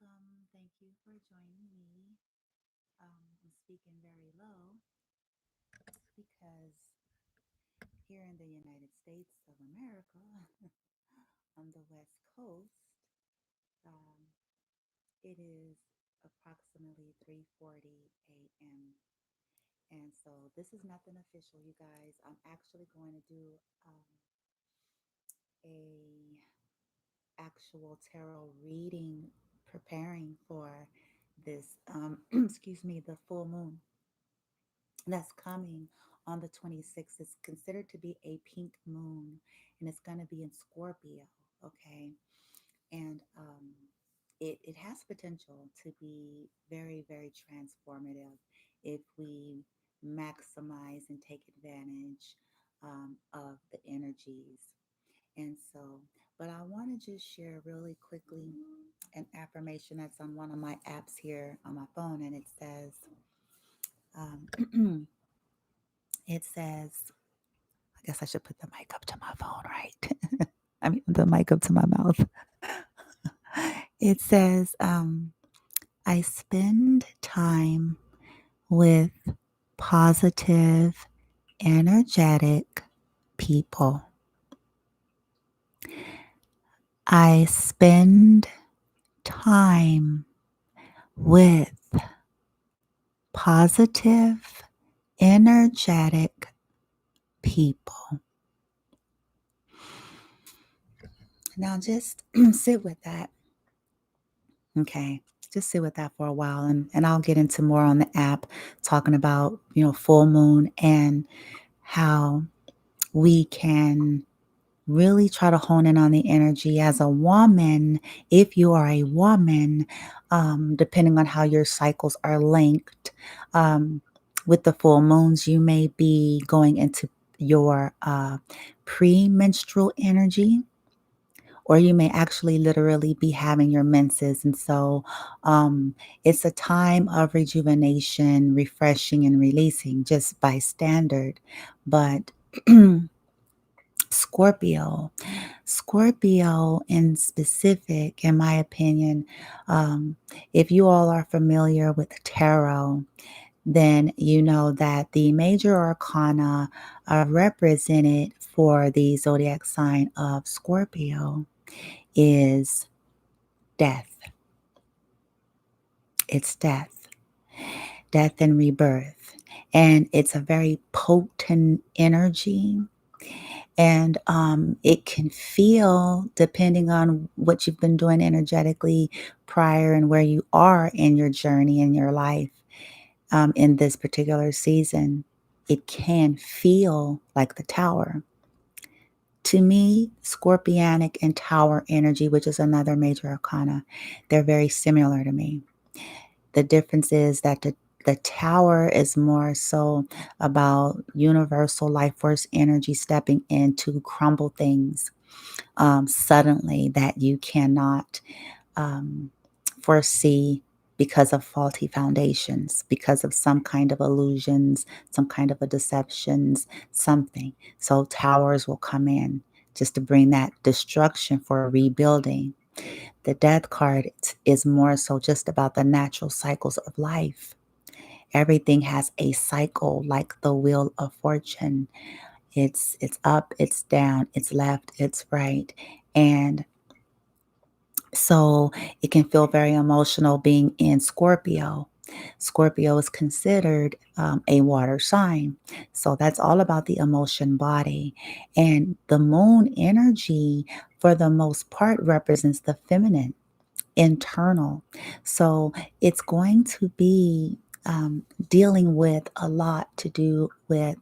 welcome. Thank you for joining me. I'm speaking very low because here in the United States of America, on the West Coast, um, it is approximately 3:40 a.m. And so this is nothing official, you guys. I'm actually going to do a actual tarot reading, preparing for this, excuse me, the full moon that's coming on the 26th. It's considered to be a pink moon, and it's going to be in Scorpio. Okay. And it has potential to be very, very transformative if we maximize and take advantage of the energies. And so, but I want to just share really quickly an affirmation that's on one of my apps here on my phone, and it says, um, it says, I guess I should put the mic up to my phone, right? I mean, the mic up to my mouth. It says, I spend time with positive, energetic people. I spend time with positive, energetic people. Now just sit with that. Okay. Just sit with that for a while, and I'll get into more on the app talking about, full moon and how we can really try to hone in on the energy as a woman. If you are a woman, depending on how your cycles are linked, with the full moons, you may be going into your premenstrual energy, or you may actually literally be having your menses. And so it's a time of rejuvenation, refreshing, and releasing just by standard. But Scorpio, Scorpio in specific, in my opinion, if you all are familiar with tarot, then you know that the major arcana represented for the zodiac sign of Scorpio is death. It's death, death and rebirth. And it's a very potent energy. And it can feel, depending on what you've been doing energetically prior and where you are in your journey in your life, in this particular season, it can feel like the tower. To me, scorpionic and tower energy, which is another major arcana, they're very similar to me. The difference is that the tower is more so about universal life force energy stepping in to crumble things suddenly that you cannot foresee because of faulty foundations, because of some kind of illusions, some kind of a deceptions, something. So towers will come in just to bring that destruction for rebuilding. The death card is more so just about the natural cycles of life. Everything has a cycle like the wheel of fortune. It's up, it's down, it's left, it's right. And so it can feel very emotional being in Scorpio. Scorpio is considered a water sign. So that's all about the emotion body. And the moon energy, for the most part, represents the feminine, internal. So it's going to be dealing with a lot to do with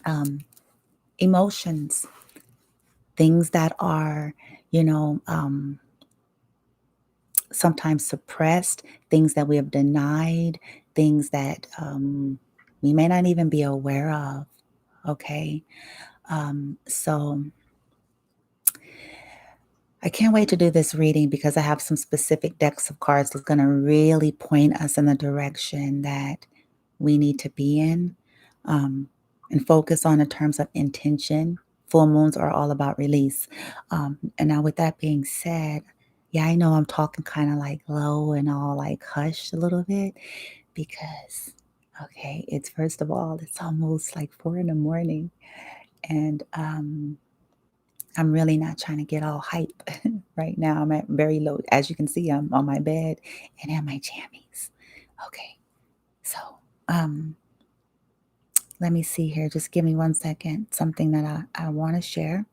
um, emotions, things that are, you know, sometimes suppressed, things that we have denied, things that we may not even be aware of. Okay. So I can't wait to do this reading because I have some specific decks of cards that's going to really point us in the direction that we need to be in, and focus on in terms of intention. Full moons are all about release. And now, with that being said, Yeah, I know I'm talking kind of like low and all like hushed a little bit because, okay, it's first of all, it's almost like 4 in the morning. And I'm really not trying to get all hype right now. I'm at very low. As you can see, I'm on my bed and in my jammies. Okay, so um, let me see here. Just give me 1 second. Something that I want to share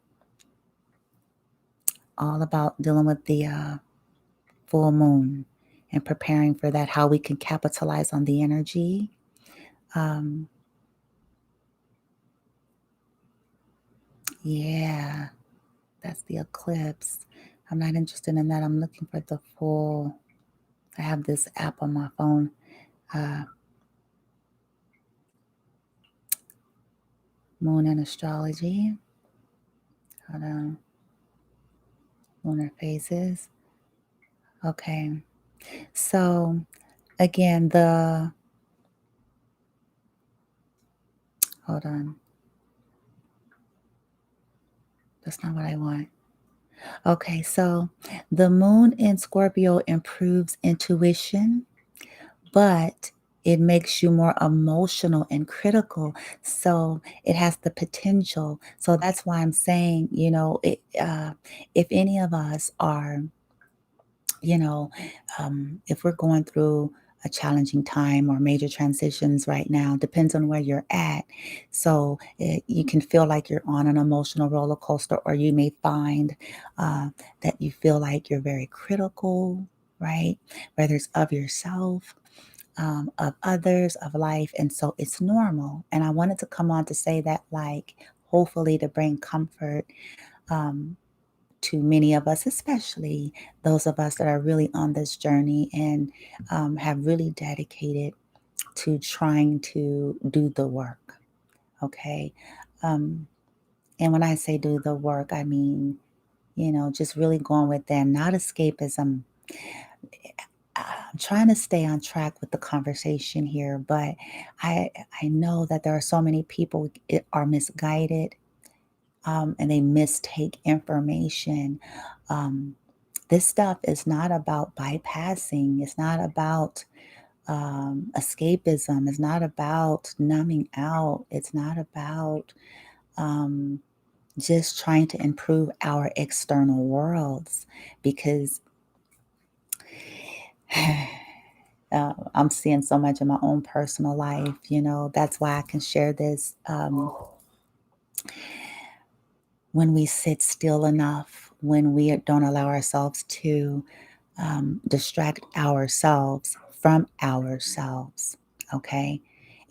all about dealing with the full moon and preparing for that, how we can capitalize on the energy. Um, yeah, that's the eclipse. I'm not interested in that. I'm looking for the full. I have this app on my phone. Uh, Moon and astrology. Hold on. Lunar phases. Okay. So again, hold on. That's not what I want. Okay. So the moon in Scorpio improves intuition, but it makes you more emotional and critical. So it has the potential. So that's why I'm saying, if any of us are, you know, if we're going through a challenging time or major transitions right now, depends on where you're at. So you can feel like you're on an emotional roller coaster, or you may find that you feel like you're very critical, right? Whether it's of yourself, of others, of life. And so it's normal. And I wanted to come on to say that, like, hopefully to bring comfort. Um, to many of us, especially those of us that are really on this journey and have really dedicated to trying to do the work. Okay. Um, and when I say do the work, I mean, just really going within, not escapism. I'm trying to stay on track with the conversation here, but I I know that there are so many people are misguided, and they mistake information. Um, this stuff is not about bypassing. It's not about escapism. It's not about numbing out. It's not about um, just trying to improve our external worlds because I'm seeing so much in my own personal life. That's why I can share this. When we sit still enough, when we don't allow ourselves to distract ourselves from ourselves, okay?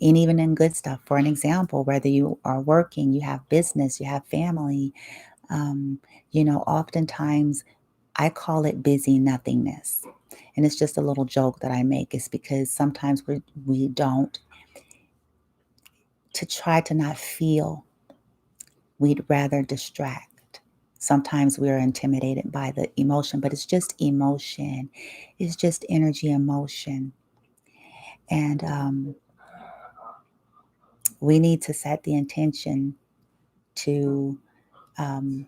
And even in good stuff, for an example, whether you are working, you have business, you have family, um, oftentimes I call it busy nothingness. And it's just a little joke that I make. It's because sometimes we don't, to try to not feel, we'd rather distract. Sometimes we're intimidated by the emotion, but it's just emotion. It's just energy emotion. And we need to set the intention to um,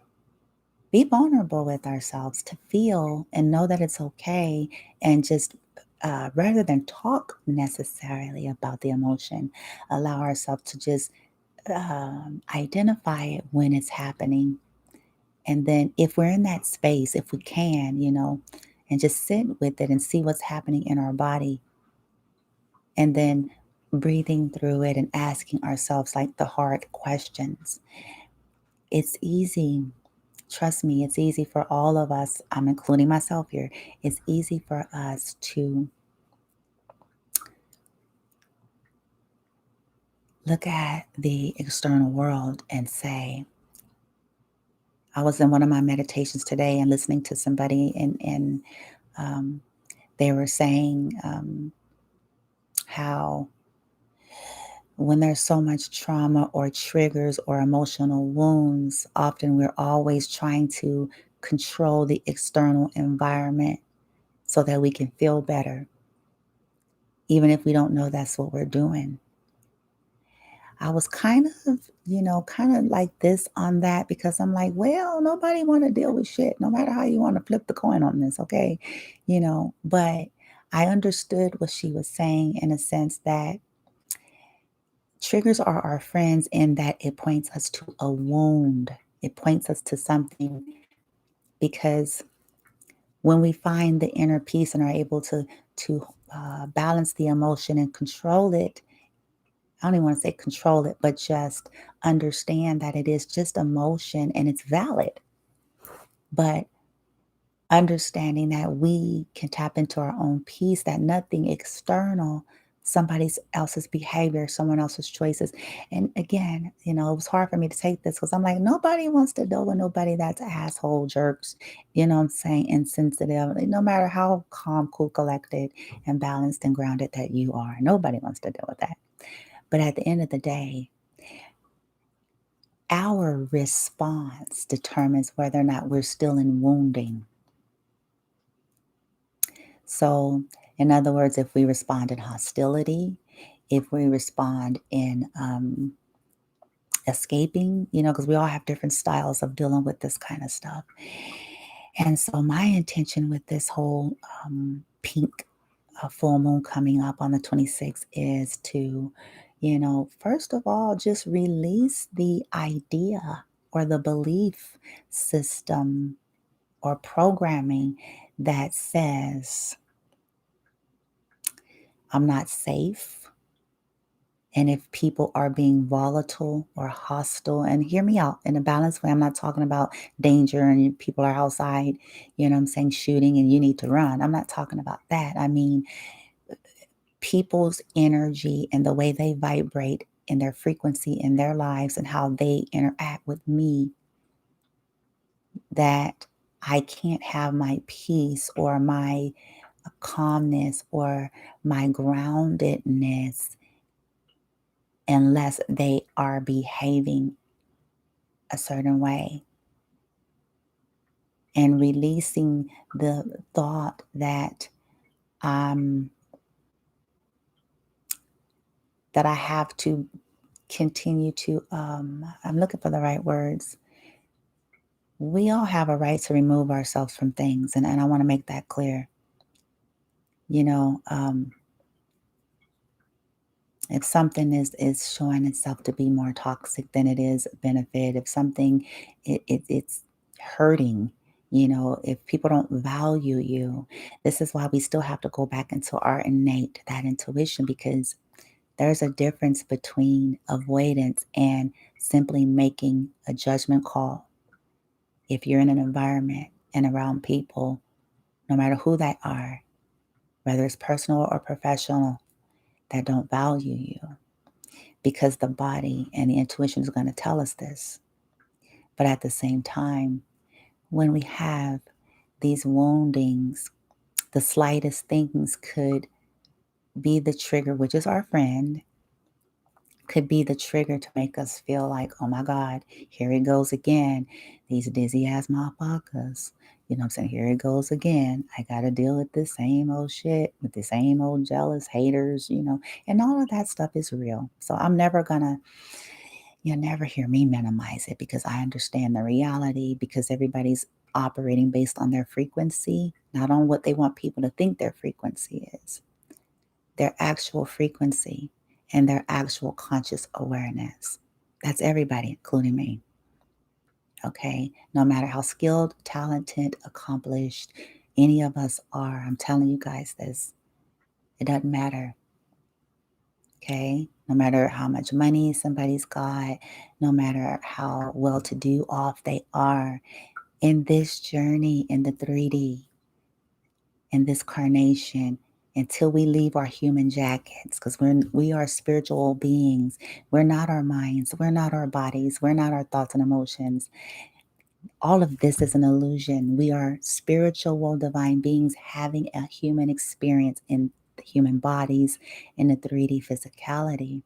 be vulnerable with ourselves, to feel and know that it's okay. And just rather than talk necessarily about the emotion, allow ourselves to just identify it when it's happening. And then if we're in that space, if we can, and just sit with it and see what's happening in our body, and then breathing through it and asking ourselves like the hard questions. It's easy. Trust me, it's easy for all of us. I'm including myself here. It's easy for us to look at the external world and say, I was in one of my meditations today and listening to somebody, and um, they were saying how when there's so much trauma or triggers or emotional wounds, often we're always trying to control the external environment so that we can feel better, even if we don't know that's what we're doing. I was kind of like this on that because I'm like, well, nobody want to deal with shit, no matter how you want to flip the coin on this, okay? But I understood what she was saying in a sense that triggers are our friends in that it points us to a wound. It points us to something because when we find the inner peace and are able to balance the emotion and control it, I don't even want to say control it, but just understand that it is just emotion and it's valid. But understanding that we can tap into our own peace, that nothing external, somebody else's behavior, someone else's choices. And again, it was hard for me to take this because I'm like, nobody wants to deal with nobody that's asshole jerks, what I'm saying, insensitive, no matter how calm, cool, collected, and balanced and grounded that you are. Nobody wants to deal with that. But at the end of the day, our response determines whether or not we're still in wounding. So, in other words, if we respond in hostility, if we respond in escaping, because we all have different styles of dealing with this kind of stuff. And so, my intention with this whole pink full moon coming up on the 26th is to, first of all, just release the idea or the belief system or programming that says, I'm not safe. And if people are being volatile or hostile, and hear me out in a balanced way, I'm not talking about danger and people are outside, I'm saying shooting and you need to run. I'm not talking about that. I mean, people's energy and the way they vibrate and their frequency in their lives and how they interact with me, that I can't have my peace or my calmness or my groundedness unless they are behaving a certain way, and releasing the thought um, that I have to continue to, I'm looking for the right words. We all have a right to remove ourselves from things. And I want to make that clear. You know, um, if something is showing itself to be more toxic than it is benefit, if something it's hurting, if people don't value you, this is why we still have to go back into our innate, that intuition, because there's a difference between avoidance and simply making a judgment call. If you're in an environment and around people, no matter who they are, whether it's personal or professional, that don't value you, because the body and the intuition is going to tell us this. But at the same time, when we have these woundings, the slightest things could be the trigger, which is our friend, could be the trigger to make us feel like, oh my God, here it goes again. These dizzy ass motherfuckers. You know what I'm saying? Here it goes again. I got to deal with the same old shit, with the same old jealous haters, and all of that stuff is real. So you'll never hear me minimize it because I understand the reality, because everybody's operating based on their frequency, not on what they want people to think their frequency is, their actual frequency and their actual conscious awareness. That's everybody, including me. Okay. No matter how skilled, talented, accomplished any of us are, I'm telling you guys this, it doesn't matter. Okay. No matter how much money somebody's got, no matter how well to do off they are in this journey in the 3D, in this carnation, until we leave our human jackets, because we are spiritual beings. We're not our minds. We're not our bodies. We're not our thoughts and emotions. All of this is an illusion. We are spiritual, divine beings having a human experience in the human bodies in the 3D physicality.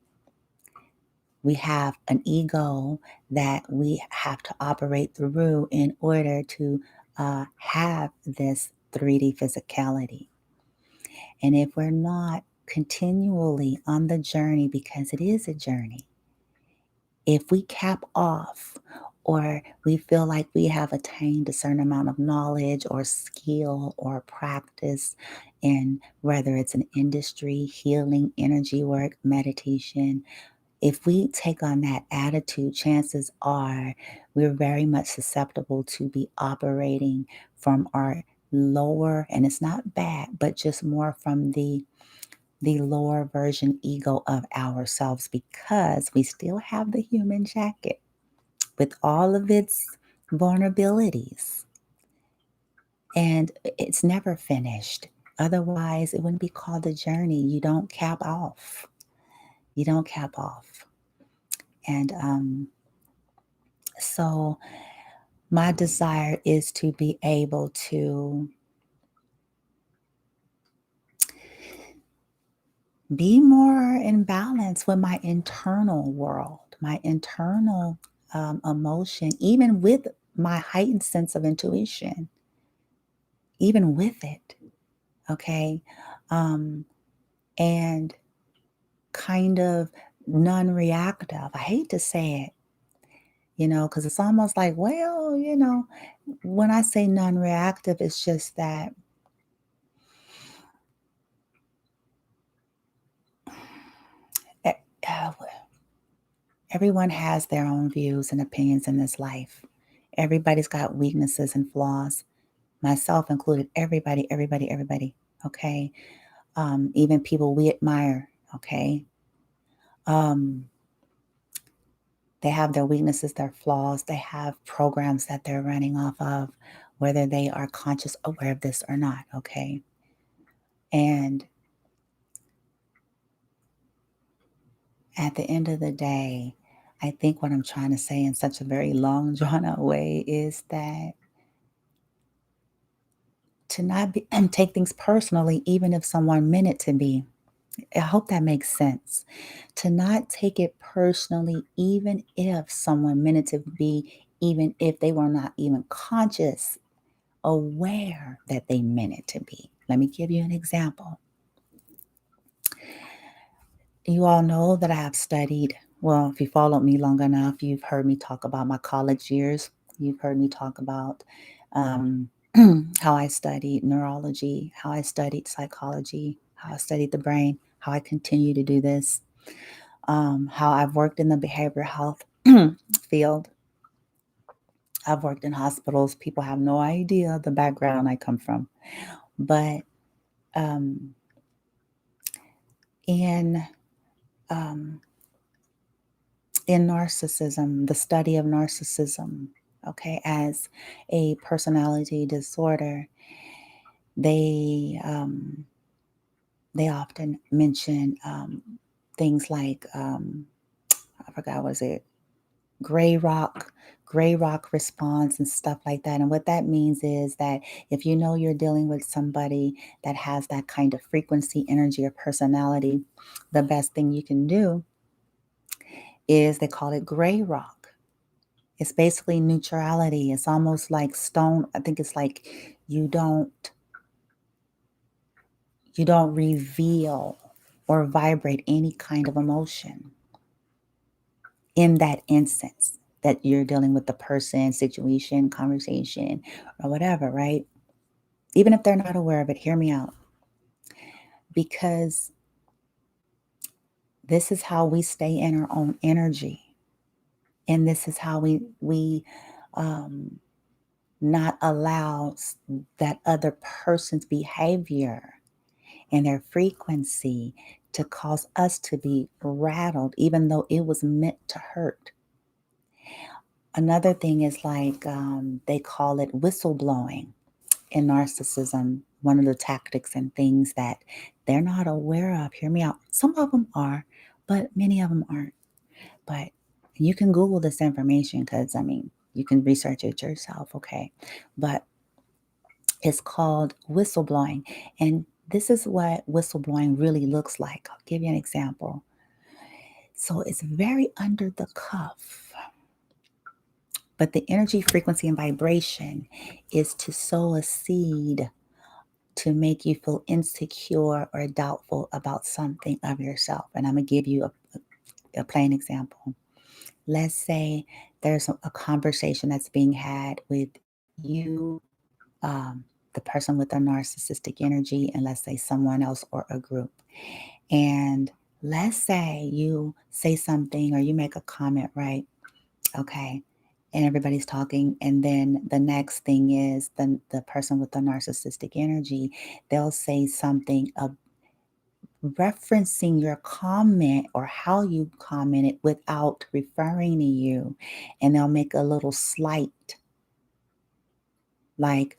We have an ego that we have to operate through in order to have this 3D physicality. And if we're not continually on the journey, because it is a journey, If we cap off or we feel like we have attained a certain amount of knowledge or skill or practice in whether it's an industry, healing, energy work, meditation, if we take on that attitude, chances are we're very much susceptible to be operating from our lower, and it's not bad, but just more from the lower version ego of ourselves, because we still have the human jacket with all of its vulnerabilities, and it's never finished. Otherwise, it wouldn't be called a journey. You don't cap off. You don't cap off. And so my desire is to be able to be more in balance with my internal world, my internal emotion, even with my heightened sense of intuition, even with it. Okay. Um, and kind of non reactive. I hate to say it, because it's almost like, well, when I say non reactive, it's just that eh, uh, everyone has their own views and opinions in this life. Everybody's got weaknesses and flaws, myself included. Everybody. Okay. Even people we admire. Okay. Um, they have their weaknesses, their flaws. They have programs that they're running off of, whether they are conscious aware of this or not. Okay. And at the end of the day, I think what I'm trying to say in such a very long, drawn out way is that to not be and take things personally, even if someone meant it to be. I hope that makes sense. To not take it personally, even if someone meant it to be, even if they were not even conscious, aware that they meant it to be. Let me give you an example. You all know that I have studied, well, if you followed me long enough, you've heard me talk about my college years. You've heard me talk about um, how I studied neurology, how I studied psychology, how I studied the brain, how I continue to do this, how I've worked in the behavioral health field. I've worked in hospitals. People have no idea the background I come from. But um, in um, in narcissism, the study of narcissism, okay, as a personality disorder, they they often mention things like I forgot, was it gray rock, gray rock response and stuff like that. And what that means is that if you know you're dealing with somebody that has that kind of frequency, energy, or personality, the best thing you can do is they call it gray rock. It's basically neutrality. It's almost like stone. I think it's like you don't reveal or vibrate any kind of emotion in that instance that you're dealing with the person, situation, conversation, or whatever, right? Even if they're not aware of it, hear me out. Because this is how we stay in our own energy. And this is how we not allow that other person's behavior and their frequency to cause us to be rattled, even though it was meant to hurt. Another thing is like they call it whistleblowing in narcissism. One of the tactics and things that they're not aware of. Hear me out. Some of them are, but many of them aren't. But you can Google this information because, I mean, you can research it yourself, okay? But it's called whistleblowing. And this is what whistleblowing really looks like. I'll give you an example. So it's very under the cuff, but the energy, frequency, and vibration is to sow a seed to make you feel insecure or doubtful about something of yourself. And I'm going to give you a plain example. let's say there's a conversation that's being had with you, the person with the narcissistic energy, and let's say someone else or a group. And let's say you say something or you make a comment, right? Okay. And everybody's talking. And then the next thing is the person with the narcissistic energy, they'll say something of referencing your comment or how you commented without referring to you. And they'll make a little slight, like,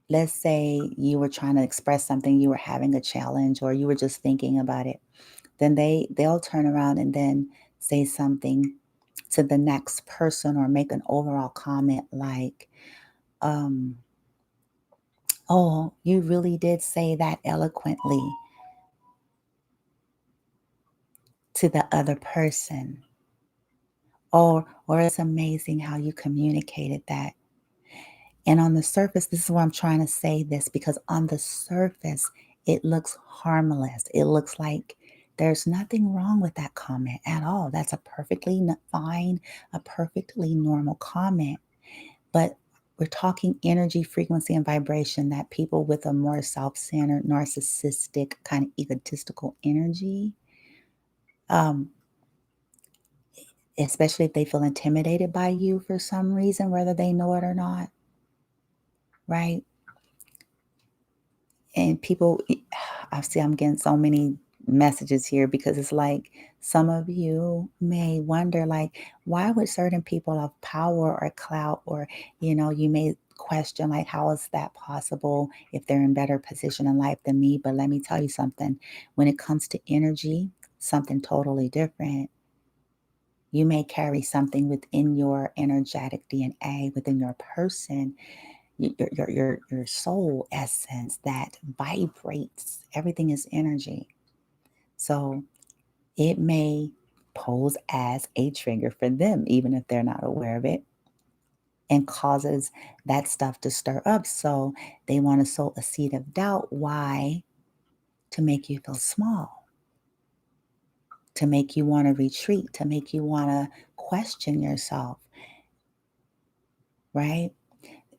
let's say you were trying to express something, you were having a challenge, or you were just thinking about it. Then they'll turn around and then say something to the next person or make an overall comment like, um, oh, you really did say that eloquently to the other person. Or it's amazing how you communicated that. And on the surface, this is why I'm trying to say this, because on the surface, it looks harmless. It looks like there's nothing wrong with that comment at all. That's a perfectly fine, a perfectly normal comment. But we're talking energy, frequency, and vibration, that people with a more self-centered, narcissistic, kind of egotistical energy, um, especially if they feel intimidated by you for some reason, whether they know it or not, right? And people, I see I'm getting so many messages here, because it's like some of you may wonder, like, why would certain people have power or clout, or, you may question, like, how is that possible if they're in better position in life than me? But let me tell you something. When it comes to energy, something totally different. You may carry something within your energetic DNA, within your person, your soul essence that vibrates. Everything is energy. So it may pose as a trigger for them, even if they're not aware of it, and causes that stuff to stir up. So they want to sow a seed of doubt. Why? To make you feel small, to make you want to retreat, to make you want to question yourself, right?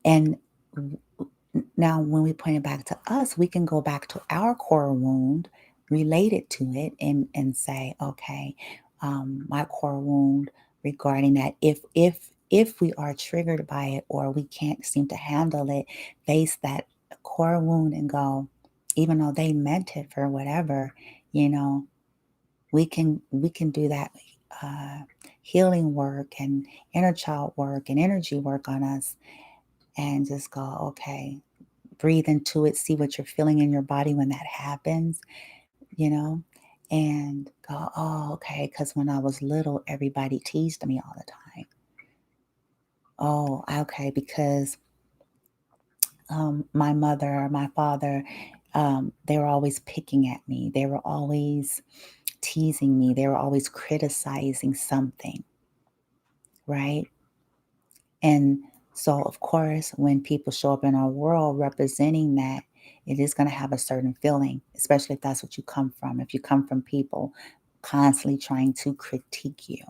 And now, when we point it back to us, we can go back to our core wound, related to it, and say, okay, my core wound regarding that. If we are triggered by it, or we can't seem to handle it, face that core wound and go, even though they meant it for whatever, you know, we can do that healing work and inner child work and energy work on us, and just go, okay, breathe into it, see what you're feeling in your body when that happens, you know, and go, oh, okay, because when I was little, everybody teased me all the time. Oh, okay, because my mother or my father, they were always picking at me. They were always teasing me. They were always criticizing something, right? And so, of course, when people show up in our world representing that, it is going to have a certain feeling, especially if that's what you come from. If you come from people constantly trying to critique you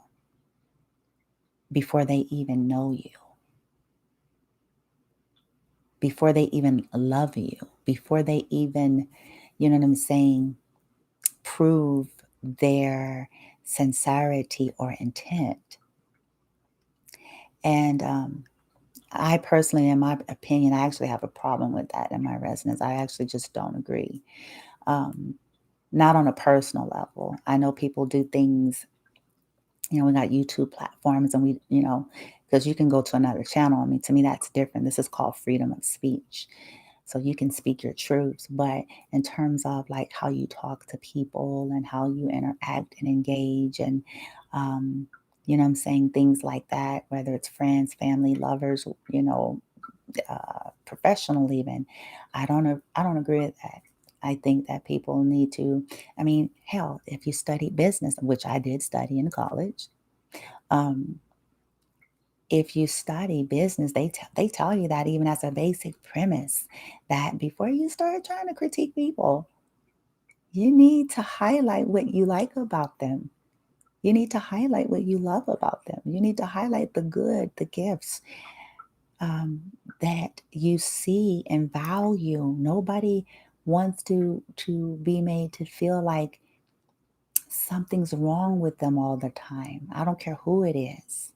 before they even know you, before they even love you, before they even, you know what I'm saying, prove their sincerity or intent. And I personally, in my opinion, I actually have a problem with that in my resonance. I actually just don't agree. Um, Not on a personal level. I know people do things, we got YouTube platforms, and because you can go to another channel. I mean, to me, that's different. This is called freedom of speech. So you can speak your truths. But in terms of like how you talk to people and how you interact and engage, and, I'm saying, things like that, whether it's friends, family, lovers, professional even, I don't agree with that. I think that people need to, I mean, hell, if you study business, which I did study in college, um, if you study business, they tell you that, even as a basic premise, that before you start trying to critique people, you need to highlight what you like about them. You need to highlight what you love about them. You need to highlight the good, the gifts that you see and value. Nobody wants to be made to feel like something's wrong with them all the time. I don't care who it is.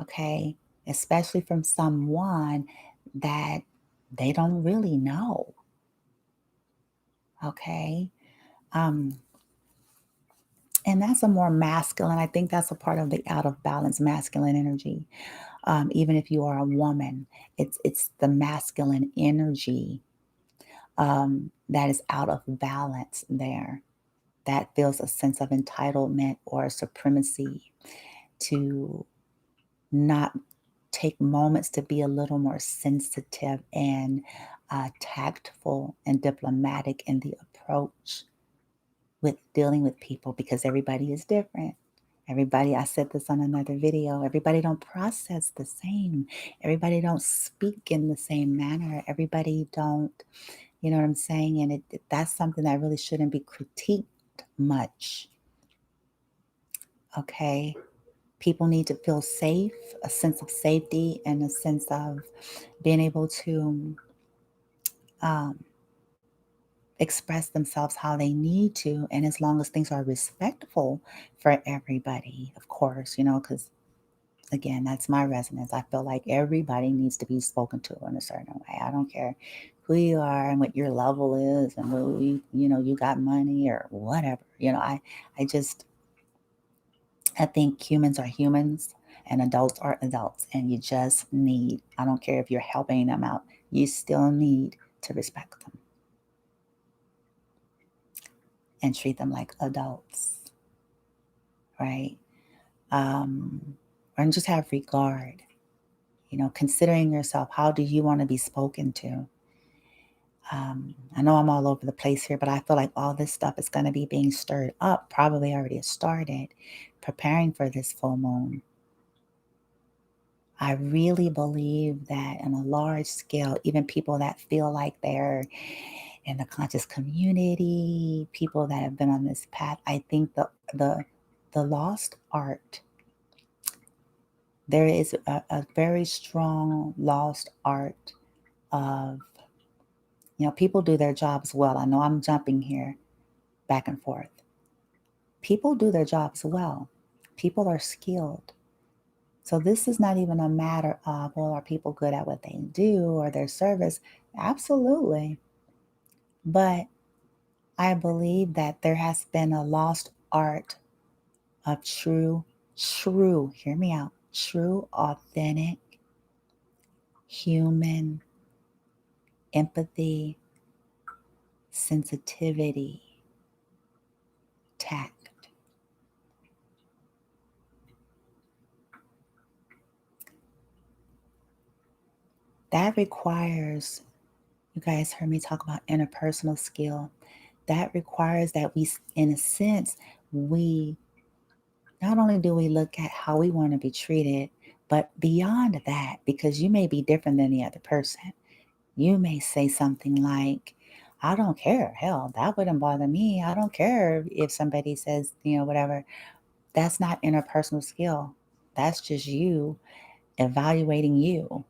Okay? Especially from someone that they don't really know. Okay? Um, and that's a more masculine, I think that's a part of the out of balance masculine energy. Even if you are a woman, it's the masculine energy that is out of balance there. That feels a sense of entitlement or supremacy to not take moments to be a little more sensitive and tactful and diplomatic in the approach with dealing with people, because everybody is different. Everybody, I said this on another video, everybody don't process the same. Everybody don't speak in the same manner. Everybody don't, you know what I'm saying? And that's something that really shouldn't be critiqued much. Okay? People need to feel safe, a sense of safety and a sense of being able to um, express themselves how they need to. And as long as things are respectful for everybody, of course, because again, that's my resonance. I feel like everybody needs to be spoken to in a certain way. I don't care who you are and what your level is and whether you got money or whatever. I think humans are humans and adults are adults, and you just need, I don't care if you're helping them out, you still need to respect them and treat them like adults, right? And just have regard, considering yourself, how do you want to be spoken to? I know I'm all over the place here, but I feel like all this stuff is going to be being stirred up, probably already started, preparing for this full moon. I really believe that on a large scale, even people that feel like they're in the conscious community, people that have been on this path, I think the lost art, there is a very strong lost art of, people do their jobs well. I know I'm jumping here back and forth. People do their jobs well. People are skilled. So this is not even a matter of, well, are people good at what they do or their service? Absolutely. But I believe that there has been a lost art of true, hear me out, true, authentic, human empathy, sensitivity, tact. That requires, you guys heard me talk about interpersonal skill. That requires that we, in a sense, we not only do we look at how we want to be treated, but beyond that, because you may be different than the other person. You may say something like, I don't care. Hell, that wouldn't bother me. I don't care if somebody says, whatever. That's not interpersonal skill. That's just you evaluating you.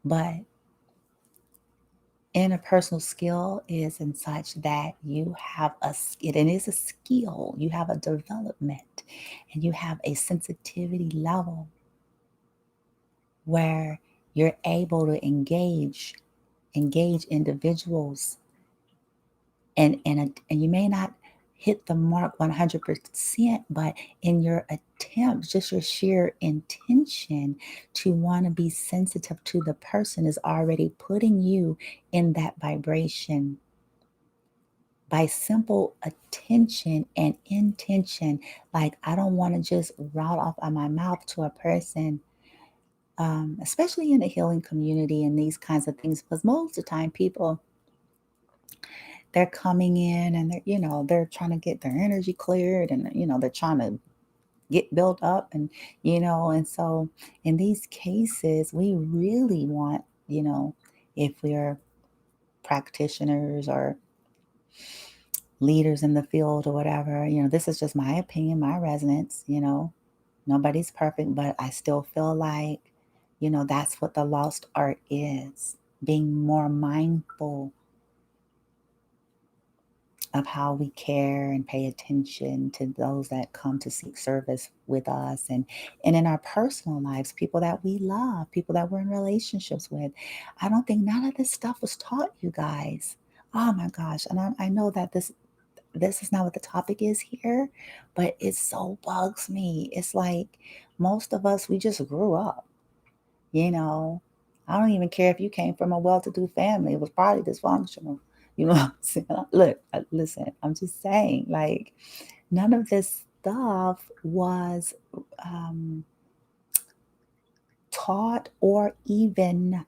But interpersonal skill is in such that you have it is a skill. You have a development and you have a sensitivity level where you're able to engage individuals, and you may not hit the mark 100%, but in your attempt, just your sheer intention to want to be sensitive to the person is already putting you in that vibration by simple attention and intention. Like, I don't want to just route off of my mouth to a person, especially in the healing community and these kinds of things, because most of the time people, they're coming in and they're trying to get their energy cleared, and they're trying to get built up, and so in these cases we really want, if we're practitioners or leaders in the field or whatever. This is just my opinion, my resonance. Nobody's perfect, but I still feel like, that's what the lost art is. Being more mindful of how we care and pay attention to those that come to seek service with us, and in our personal lives, people that we love, people that we're in relationships with. I don't think none of this stuff was taught, you guys. Oh my gosh. And I know that this is not what the topic is here, but it so bugs me. It's like most of us, we just grew up, you know. I don't even care if you came from a well-to-do family. It was probably dysfunctional. You know what I'm saying? Look, listen, I'm just saying, like, none of this stuff was taught or even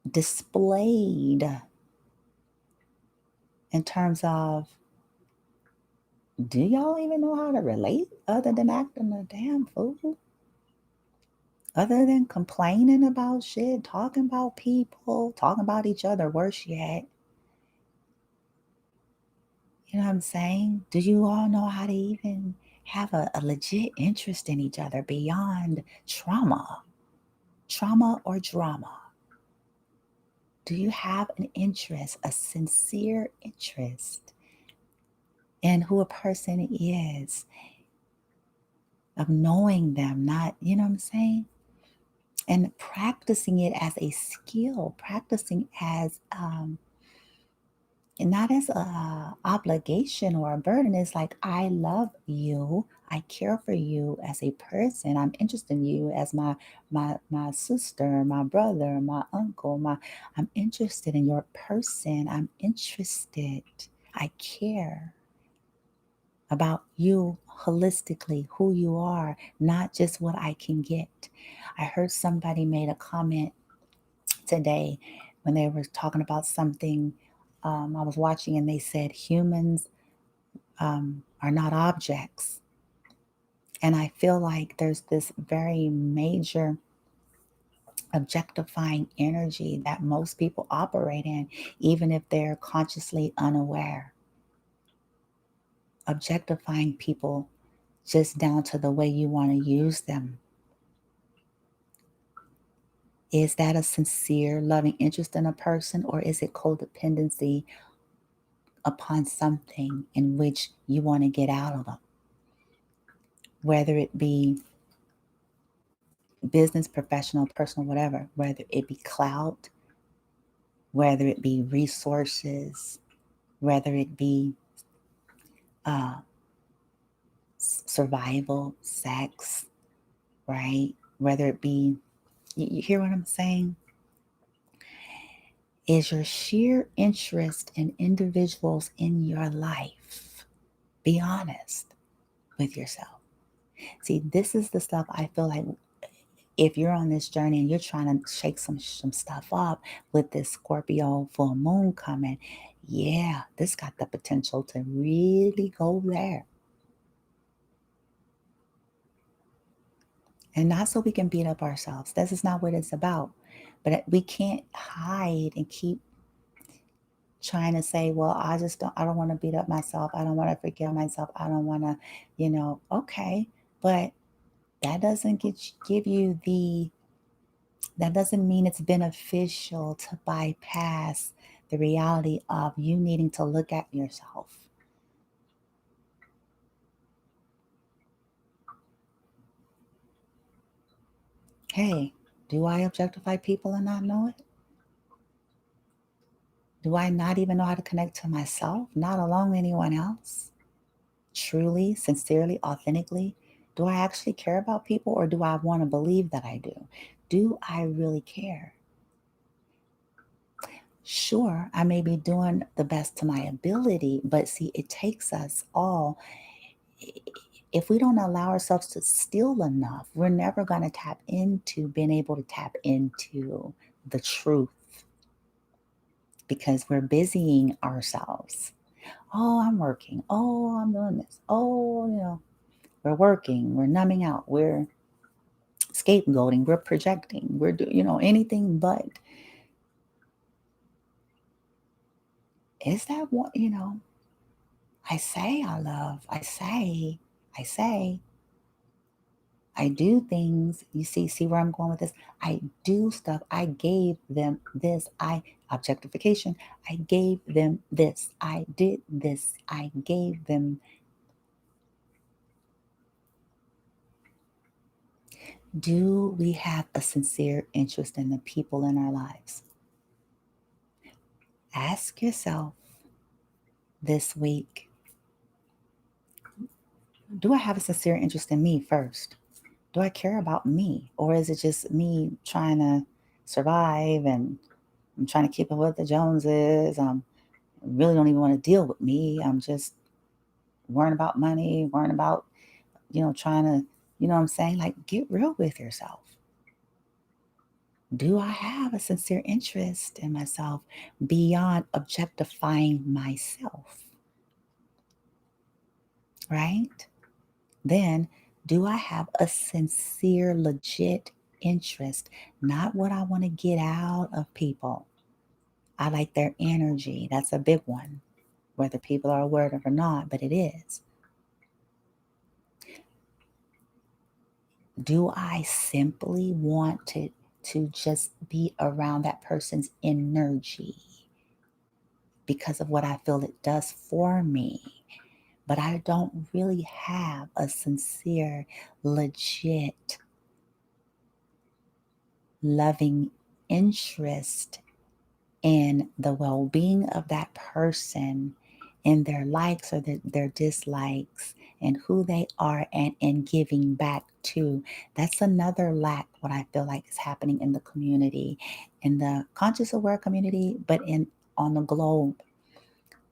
displayed in terms of, do y'all even know how to relate other than acting a damn fool? Other than complaining about shit, talking about people, talking about each other, worse yet. You know what I'm saying? Do you all know how to even have a legit interest in each other beyond trauma? Trauma or drama? Do you have an interest, a sincere interest in who a person is, of knowing them, not, you know what I'm saying? And practicing it as a skill, practicing as and not as a obligation or a burden. It's like, I love you, I care for you as a person, I'm interested in you as my sister, my brother, my uncle, I'm interested in your person, I'm interested, I care about you holistically, who you are, not just what I can get. I heard somebody made a comment today when they were talking about something I was watching, and they said humans are not objects. And I feel like there's this very major objectifying energy that most people operate in, even if they're consciously unaware. Objectifying people just down to the way you want to use them. Is that a sincere, loving interest in a person, or is it codependency upon something in which you want to get out of them? Whether it be business, professional, personal, whatever, whether it be clout, whether it be resources, whether it be uh, survival, sex, right? Whether it be, you hear what I'm saying? Is your sheer interest in individuals in your life? Be honest with yourself. See, this is the stuff I feel like, if you're on this journey and you're trying to shake some stuff up with this Scorpio full moon coming, yeah, this got the potential to really go there. And not so we can beat up ourselves. This is not what it's about. But we can't hide and keep trying to say, well, I don't want to beat up myself. I don't want to forgive myself. I don't want to, okay. But that doesn't give you that doesn't mean it's beneficial to bypass the reality of you needing to look at yourself. Hey, do I objectify people and not know it? Do I not even know how to connect to myself, not along anyone else? Truly, sincerely, authentically, do I actually care about people, or do I want to believe that I do? Do I really care? Sure, I may be doing the best to my ability, but see, it takes us all. If we don't allow ourselves to still enough, we're never going to tap into being able to tap into the truth, because we're busying ourselves. Oh, I'm working. Oh, I'm doing this. Oh, we're working. We're numbing out. We're scapegoating. We're projecting. We're doing, anything but. Is that what, I say I love, I do things. You see where I'm going with this? I do stuff. I gave them this. Objectification. I gave them this. I did this. I gave them. Do we have a sincere interest in the people in our lives? Ask yourself this week, do I have a sincere interest in me first? Do I care about me? Or is it just me trying to survive and I'm trying to keep up with the Joneses? I really don't even want to deal with me. I'm just worrying about money, worrying about, trying to, you know what I'm saying? Like, get real with yourself. Do I have a sincere interest in myself beyond objectifying myself? Right? Then, do I have a sincere, legit interest? Not what I want to get out of people. I like their energy. That's a big one, whether people are aware of it or not, but it is. Do I simply want to just be around that person's energy because of what I feel it does for me? But I don't really have a sincere, legit, loving interest in the well-being of that person, in their likes or their dislikes, and who they are, and in giving back to. That's another lack, what I feel like is happening in the community, in the conscious aware community, but on the globe.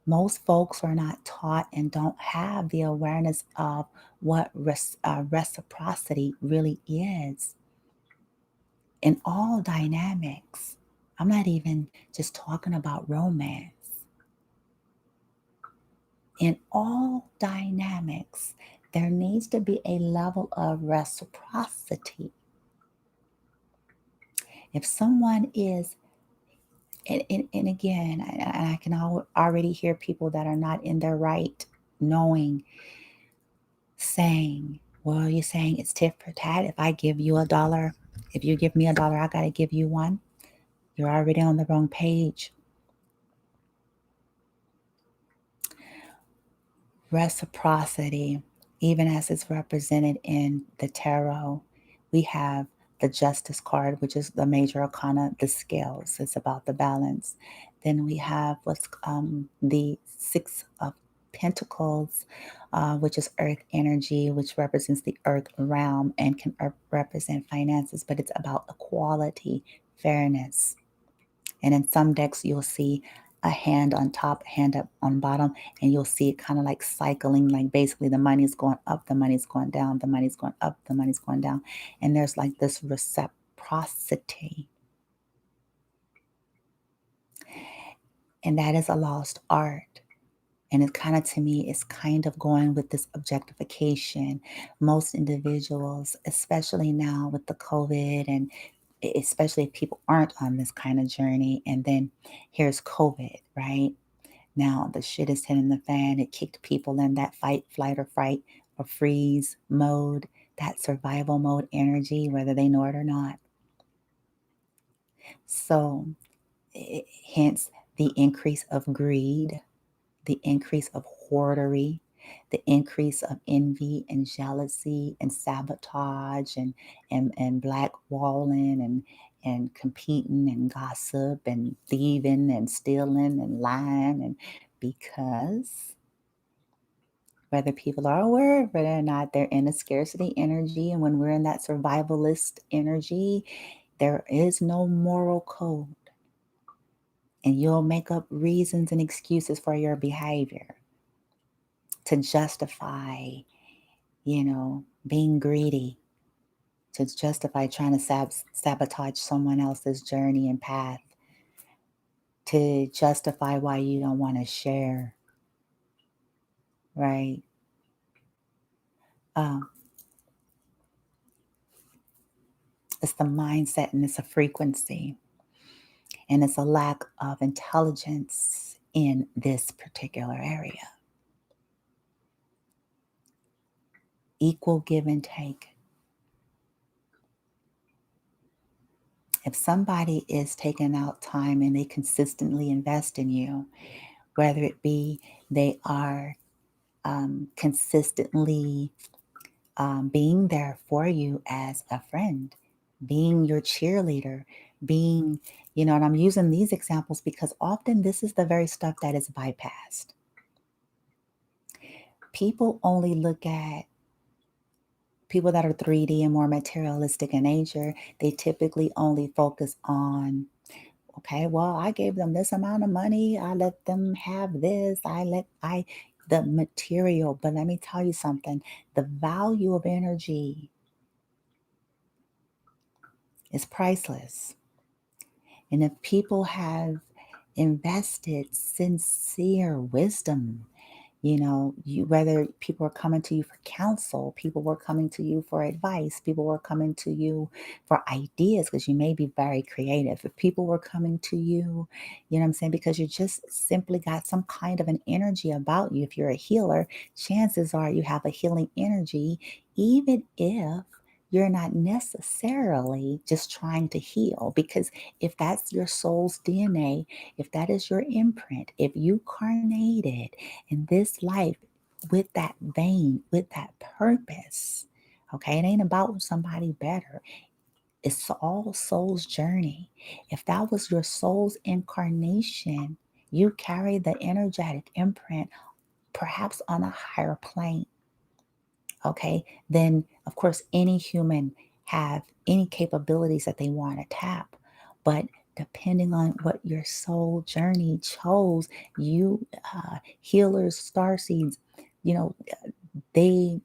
Most folks are not taught and don't have the awareness of what reciprocity really is in all dynamics. I'm not even just talking about romance. In all dynamics, there needs to be a level of reciprocity. If someone is, and again, I can already hear people that are not in their right knowing, saying, well, you're saying it's tit for tat. If I give you $1, if you give me $1, I got to give you one. You're already on the wrong page. Reciprocity, even as it's represented in the tarot, we have the Justice card, which is the major arcana, the scales. It's about the balance. Then we have what's the Six of Pentacles, which is earth energy, which represents the earth realm and can represent finances, but it's about equality, fairness. And in some decks, you'll see a hand on top, hand up on bottom, and you'll see it kind of like cycling, like basically the money's going up, the money's going down, the money's going up, the money's going down. And there's like this reciprocity. And that is a lost art. And it kind of, to me, is kind of going with this objectification. Most individuals, especially now with the COVID, and especially if people aren't on this kind of journey, and then here's COVID, right? Now the shit is hitting the fan. It kicked people in that fight, flight, or fright, or freeze mode, that survival mode energy, whether they know it or not. So, hence the increase of greed, the increase of hoardery, the increase of envy and jealousy and sabotage and blackwalling and competing and gossip and thieving and stealing and lying, and because whether people are aware of it or not, they're in a scarcity energy. And when we're in that survivalist energy, there is no moral code. And you'll make up reasons and excuses for your behavior to justify, being greedy, to justify trying to sabotage someone else's journey and path, to justify why you don't want to share, right? Um, it's the mindset, and it's a frequency, and it's a lack of intelligence in this particular area. Equal give and take. If somebody is taking out time and they consistently invest in you, whether it be they are consistently being there for you as a friend, being your cheerleader, being, and I'm using these examples because often this is the very stuff that is bypassed. People only look at people that are 3D and more materialistic in nature. They typically only focus on, okay, well, I gave them this amount of money. I let them have this. The material. But let me tell you something. The value of energy is priceless. And if people have invested sincere wisdom, whether people are coming to you for counsel, people were coming to you for advice, people were coming to you for ideas because you may be very creative. If people were coming to you, you know what I'm saying, because you just simply got some kind of an energy about you. If you're a healer, chances are you have a healing energy, even if you're not necessarily just trying to heal, because if that's your soul's DNA, if that is your imprint, if you carnated in this life with that vein, with that purpose, okay, it ain't about somebody better. It's all soul's journey. If that was your soul's incarnation, you carry the energetic imprint, perhaps on a higher plane. Okay, then of course any human have any capabilities that they want to tap, but depending on what your soul journey chose, you healers, star seeds, you know, they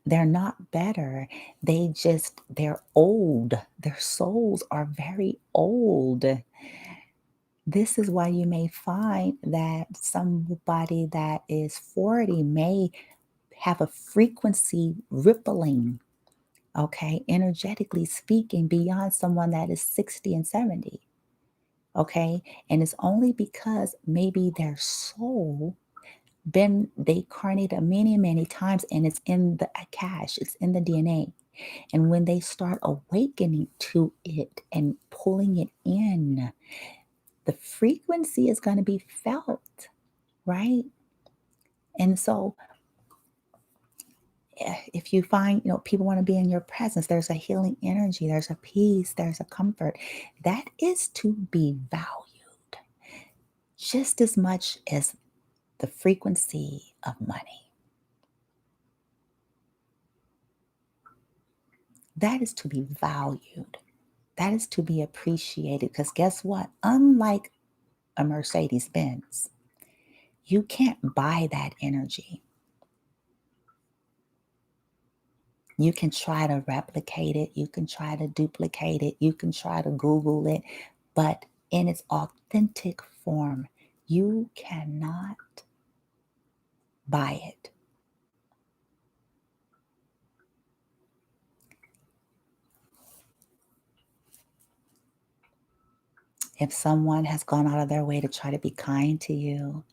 they're not better. They're old. Their souls are very old. This is why you may find that somebody that is 40 may have a frequency rippling, okay, energetically speaking, beyond someone that is 60 and 70, okay? And it's only because maybe their soul they carnated many, many times, and it's in the cache, it's in the DNA. And when they start awakening to it and pulling it in, the frequency is going to be felt, right? And so if you find, people want to be in your presence, there's a healing energy, there's a peace, there's a comfort. That is to be valued just as much as the frequency of money. That is to be valued. That is to be appreciated. Because guess what? Unlike a Mercedes Benz, you can't buy that energy. You can try to replicate it. You can try to duplicate it. You can try to Google it. But in its authentic form, you cannot buy it. If someone has gone out of their way to try to be kind to you,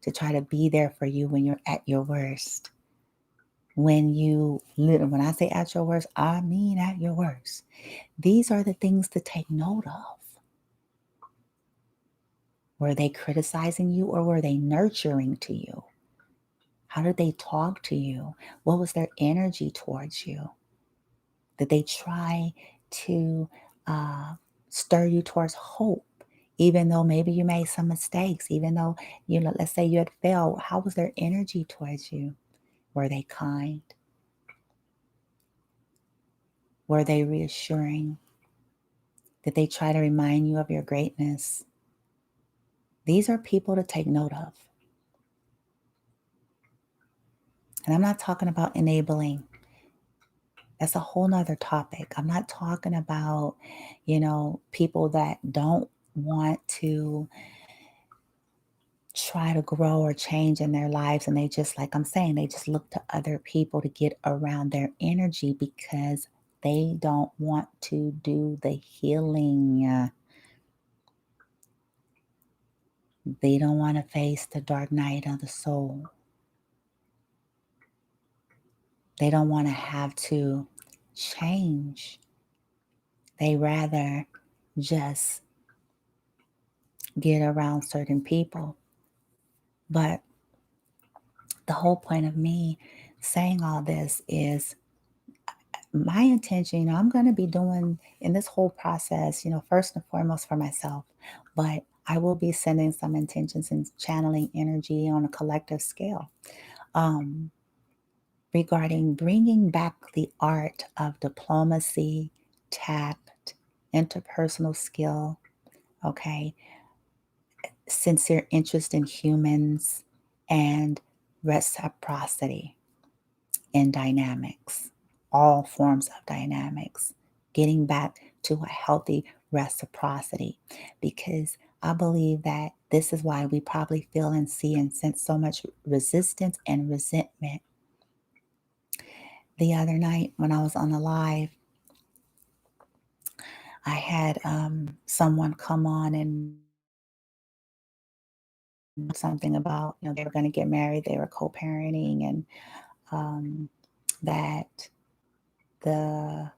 to try to be there for you when you're at your worst, when I say at your worst, I mean at your worst. These are the things to take note of. Were they criticizing you or were they nurturing to you? How did they talk to you? What was their energy towards you? Did they try to uh, stir you towards hope, even though maybe you made some mistakes, even though, let's say you had failed? How was their energy towards you? Were they kind? Were they reassuring? Did they try to remind you of your greatness? These are people to take note of. And I'm not talking about enabling. That's a whole nother topic. I'm not talking about, people that don't want to try to grow or change in their lives. And they just, like I'm saying, they just look to other people to get around their energy because they don't want to do the healing. They don't want to face the dark night of the soul. They don't want to have to change. They rather just get around certain people. But the whole point of me saying all this is my intention, I'm going to be doing in this whole process, first and foremost for myself, but I will be sending some intentions and channeling energy on a collective scale, um, regarding bringing back the art of diplomacy, tact, interpersonal skill, okay, sincere interest in humans, and reciprocity in dynamics, all forms of dynamics, getting back to a healthy reciprocity. Because I believe that this is why we probably feel and see and sense so much resistance and resentment. The other night when I was on the live, I had someone come on and something about, they were going to get married, they were co-parenting, and that the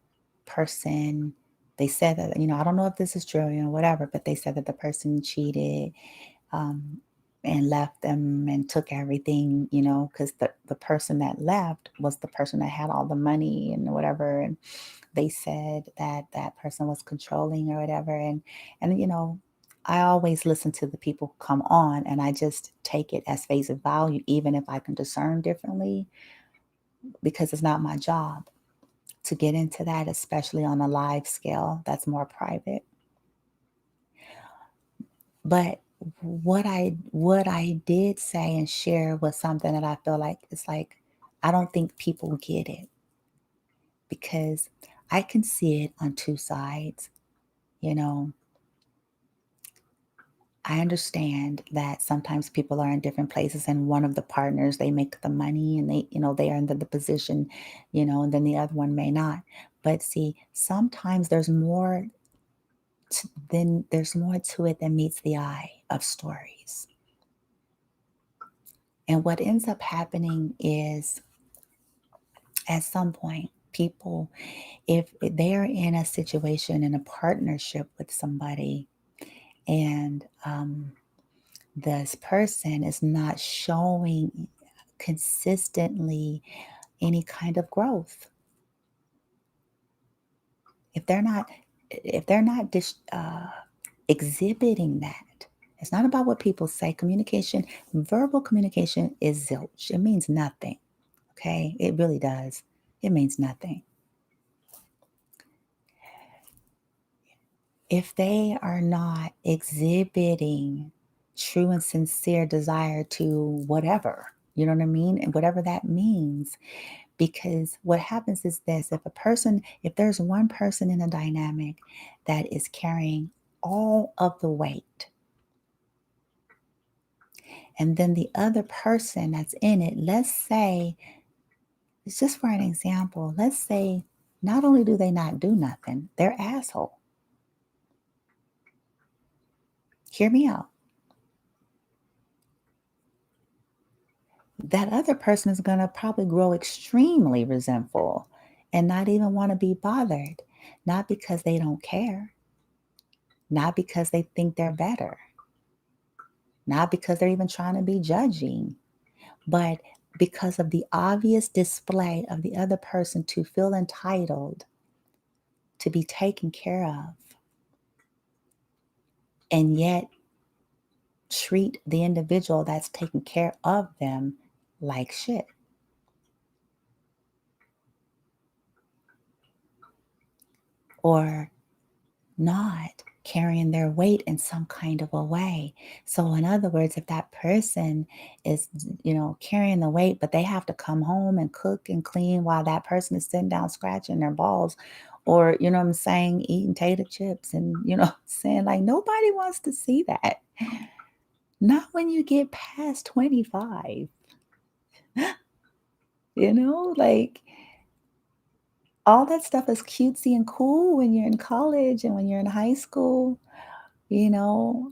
person, they said that, I don't know if this is true, whatever, but they said that the person cheated, um, and left them and took everything, because the person that left was the person that had all the money and whatever. And they said that that person was controlling or whatever. And I always listen to the people who come on, and I just take it as face value, even if I can discern differently, because it's not my job to get into that, especially on a live scale that's more private. But what I did say and share was something that I feel like it's like I don't think people get it, because I can see it on two sides. You know, I understand that sometimes people are in different places, and one of the partners, they make the money and they are in the position, and then the other one may not. But see, sometimes there's more to it than meets the eye of stories. And what ends up happening is, at some point, people, if they're in a situation, in a partnership with somebody, and this person is not showing consistently any kind of growth, if they're not, exhibiting that, it's not about what people say. Communication, verbal communication is zilch. It means nothing. Okay, it really does. It means nothing. If they are not exhibiting true and sincere desire to whatever, you know what I mean? And whatever that means, because what happens is this: if there's one person in a dynamic that is carrying all of the weight, and then the other person that's in it, let's say, it's just for an example, let's say not only do they not do nothing, they're asshole. Hear me out. That other person is going to probably grow extremely resentful and not even want to be bothered. Not because they don't care, not because they think they're better, not because they're even trying to be judging, but because of the obvious display of the other person to feel entitled to be taken care of, and yet treat the individual that's taking care of them like shit. Or not carrying their weight in some kind of a way. So, in other words, if that person is, carrying the weight, but they have to come home and cook and clean while that person is sitting down scratching their balls, or, you know what I'm saying, eating tater chips, and, saying, like, nobody wants to see that. Not when you get past 25, like, all that stuff is cutesy and cool when you're in college and when you're in high school, you know.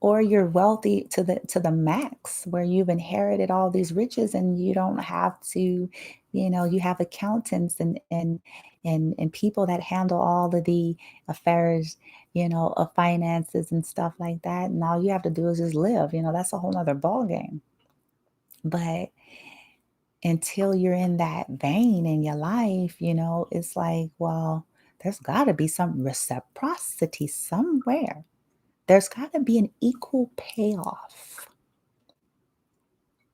or you're wealthy to the max where you've inherited all these riches and you don't have to, you have accountants and people that handle all of the affairs, of finances and stuff like that. And all you have to do is just live, that's a whole nother ball game. But until you're in that vein in your life, it's like, well, there's got to be some reciprocity somewhere. There's got to be an equal payoff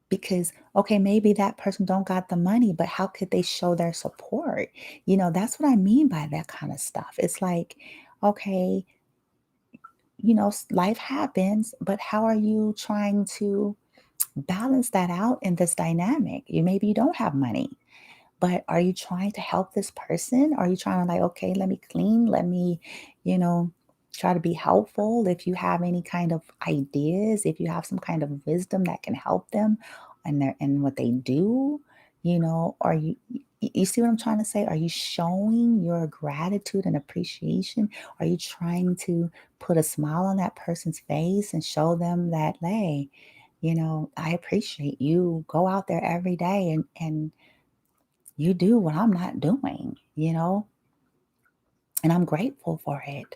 because, okay, maybe that person don't got the money, but how could they show their support? That's what I mean by that kind of stuff. It's like, okay, life happens, but how are you trying to balance that out in this dynamic? Maybe you don't have money. But are you trying to help this person? Are you trying to like, okay, let me clean, let me, you know, try to be helpful? If you have any kind of ideas, if you have some kind of wisdom that can help them and what they do, are you see what I'm trying to say? Are you showing your gratitude and appreciation? Are you trying to put a smile on that person's face and show them that, hey, I appreciate you. Go out there every day and you do what I'm not doing, and I'm grateful for it.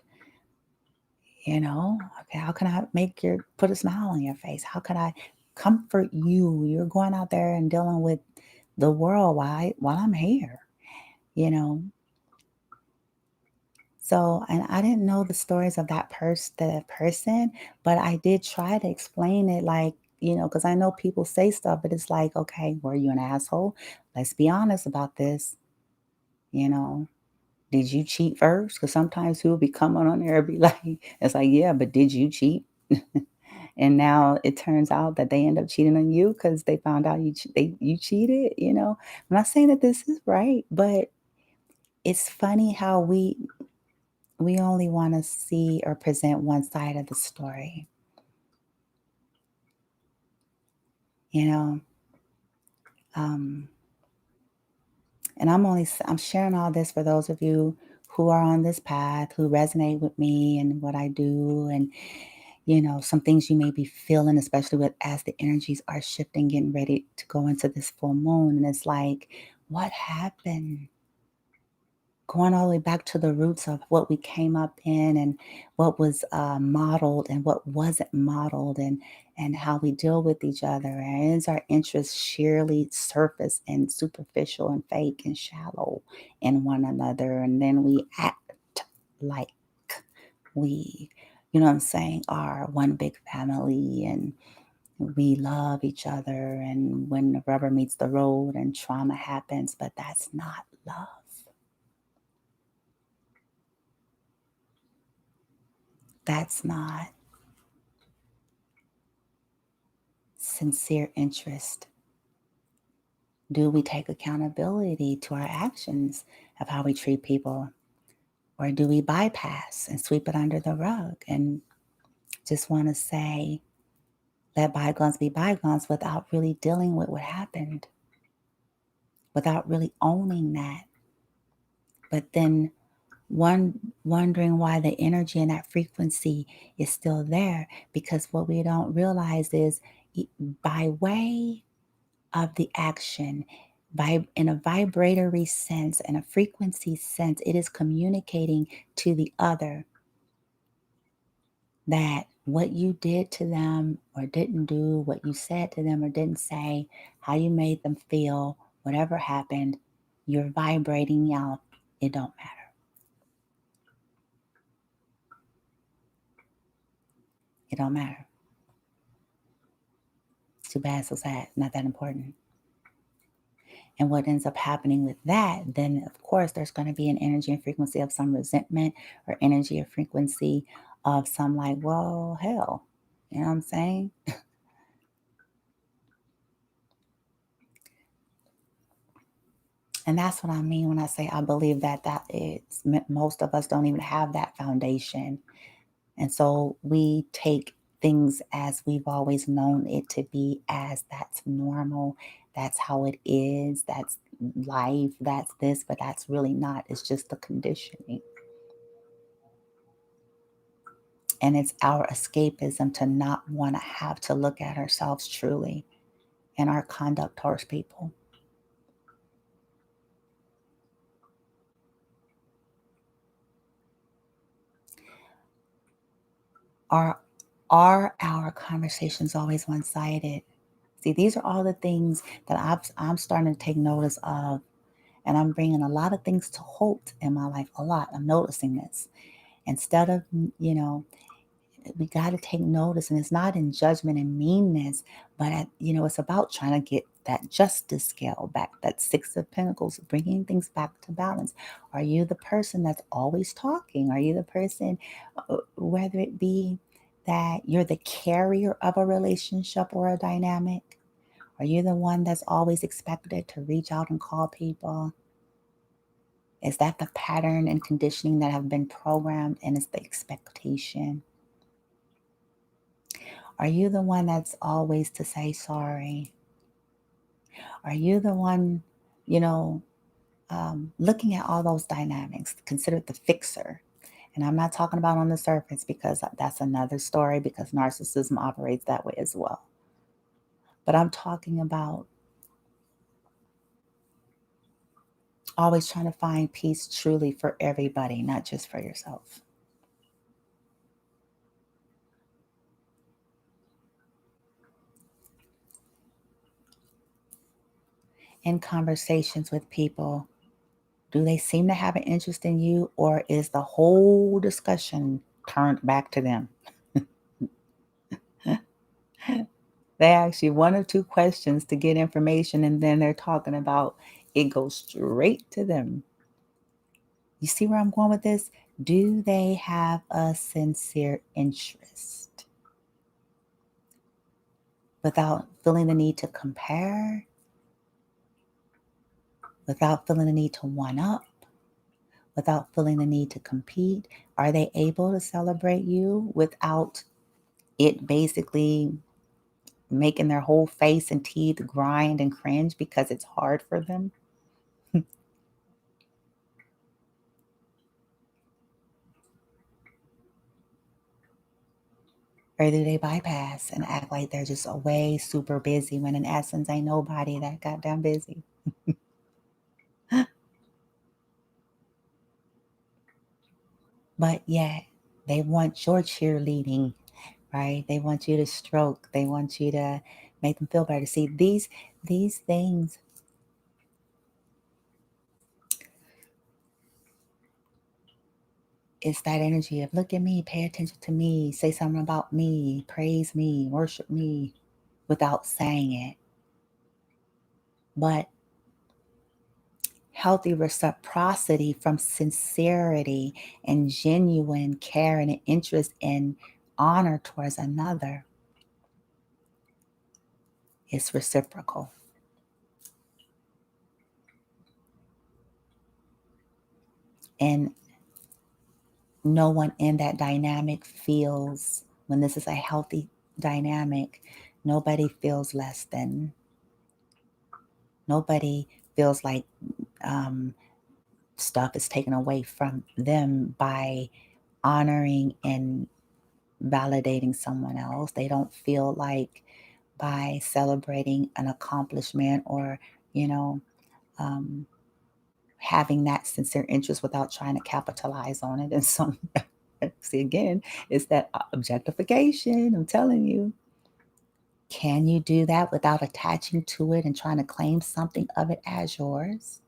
Okay, how can I put a smile on your face? How can I comfort you? You're going out there and dealing with the world while I'm here, you know. So, and I didn't know the stories of the person, but I did try to explain it like, because I know people say stuff, but it's like, okay, were you an asshole? Let's be honest about this, you know. Did you cheat first? Because sometimes people be coming on there and be like, it's like, yeah, but did you cheat? And now it turns out that they end up cheating on you because they found out you cheated. I'm not saying that this is right, but it's funny how we only want to see or present one side of the story. You know, um, and I'm sharing all this for those of you who are on this path, who resonate with me and what I do, and some things you may be feeling, especially with as the energies are shifting, getting ready to go into this full moon. And it's like, what happened? Going all the way back to the roots of what we came up in and what was modeled and what wasn't modeled, and how we deal with each other. And is our interest sheerly surface and superficial and fake and shallow in one another? And then we act like we, what I'm saying, are one big family and we love each other. And when the rubber meets the road and trauma happens, but that's not love. That's not sincere interest. Do we take accountability to our actions of how we treat people? Or do we bypass and sweep it under the rug and just want to say, let bygones be bygones without really dealing with what happened, without really owning that? But then wondering why the energy and that frequency is still there, because what we don't realize is by way of the action, in a vibratory sense and a frequency sense, it is communicating to the other that what you did to them or didn't do, what you said to them or didn't say, how you made them feel, whatever happened, you're vibrating out. It don't matter. It don't matter. Too bad, so sad, not that important. And what ends up happening with that, then of course, there's going to be an energy and frequency of some resentment or energy or frequency of some like, well, hell, you know what I'm saying? And that's what I mean when I say I believe that most of us don't even have that foundation. And so we take things as we've always known it to be, as that's normal, that's how it is, that's life, that's this, but that's really not. It's just the conditioning. And it's our escapism to not want to have to look at ourselves truly in our conduct towards people. Are our conversations always one-sided? See, these are all the things that I'm starting to take notice of, and I'm bringing a lot of things to halt in my life. A lot. I'm noticing this. Instead of, we got to take notice, and it's not in judgment and meanness, but it's about trying to get that justice scale back, that Six of Pentacles, bringing things back to balance. Are you the person that's always talking? Are you the person, whether it be that you're the carrier of a relationship or a dynamic? Are you the one that's always expected to reach out and call people? Is that the pattern and conditioning that have been programmed, and it's the expectation? Are you the one that's always to say sorry? Are you the one, looking at all those dynamics, considered the fixer? And I'm not talking about on the surface, because that's another story, because narcissism operates that way as well. But I'm talking about always trying to find peace truly for everybody, not just for yourself. In conversations with people, do they seem to have an interest in you, or is the whole discussion turned back to them? They ask you one or two questions to get information, and then they're talking about it goes straight to them. You see where I'm going with this? Do they have a sincere interest without feeling the need to compare, without feeling the need to one up, without feeling the need to compete? Are they able to celebrate you without it basically making their whole face and teeth grind and cringe because it's hard for them? Or do they bypass and act like they're just away super busy, when in essence ain't nobody that goddamn busy? But yet they want your cheerleading, right? They want you to stroke. They want you to make them feel better. See, these things, it's that energy of look at me, pay attention to me, say something about me, praise me, worship me, without saying it. But healthy reciprocity from sincerity and genuine care and interest and honor towards another is reciprocal. And no one in that dynamic feels, when this is a healthy dynamic, nobody feels less than. Nobody feels like stuff is taken away from them by honoring and validating someone else. They don't feel like by celebrating an accomplishment or, you know, um, having that sincere interest without trying to capitalize on it. And some, see, again, it's that objectification. I'm telling you. Can you do that without attaching to it and trying to claim something of it as yours?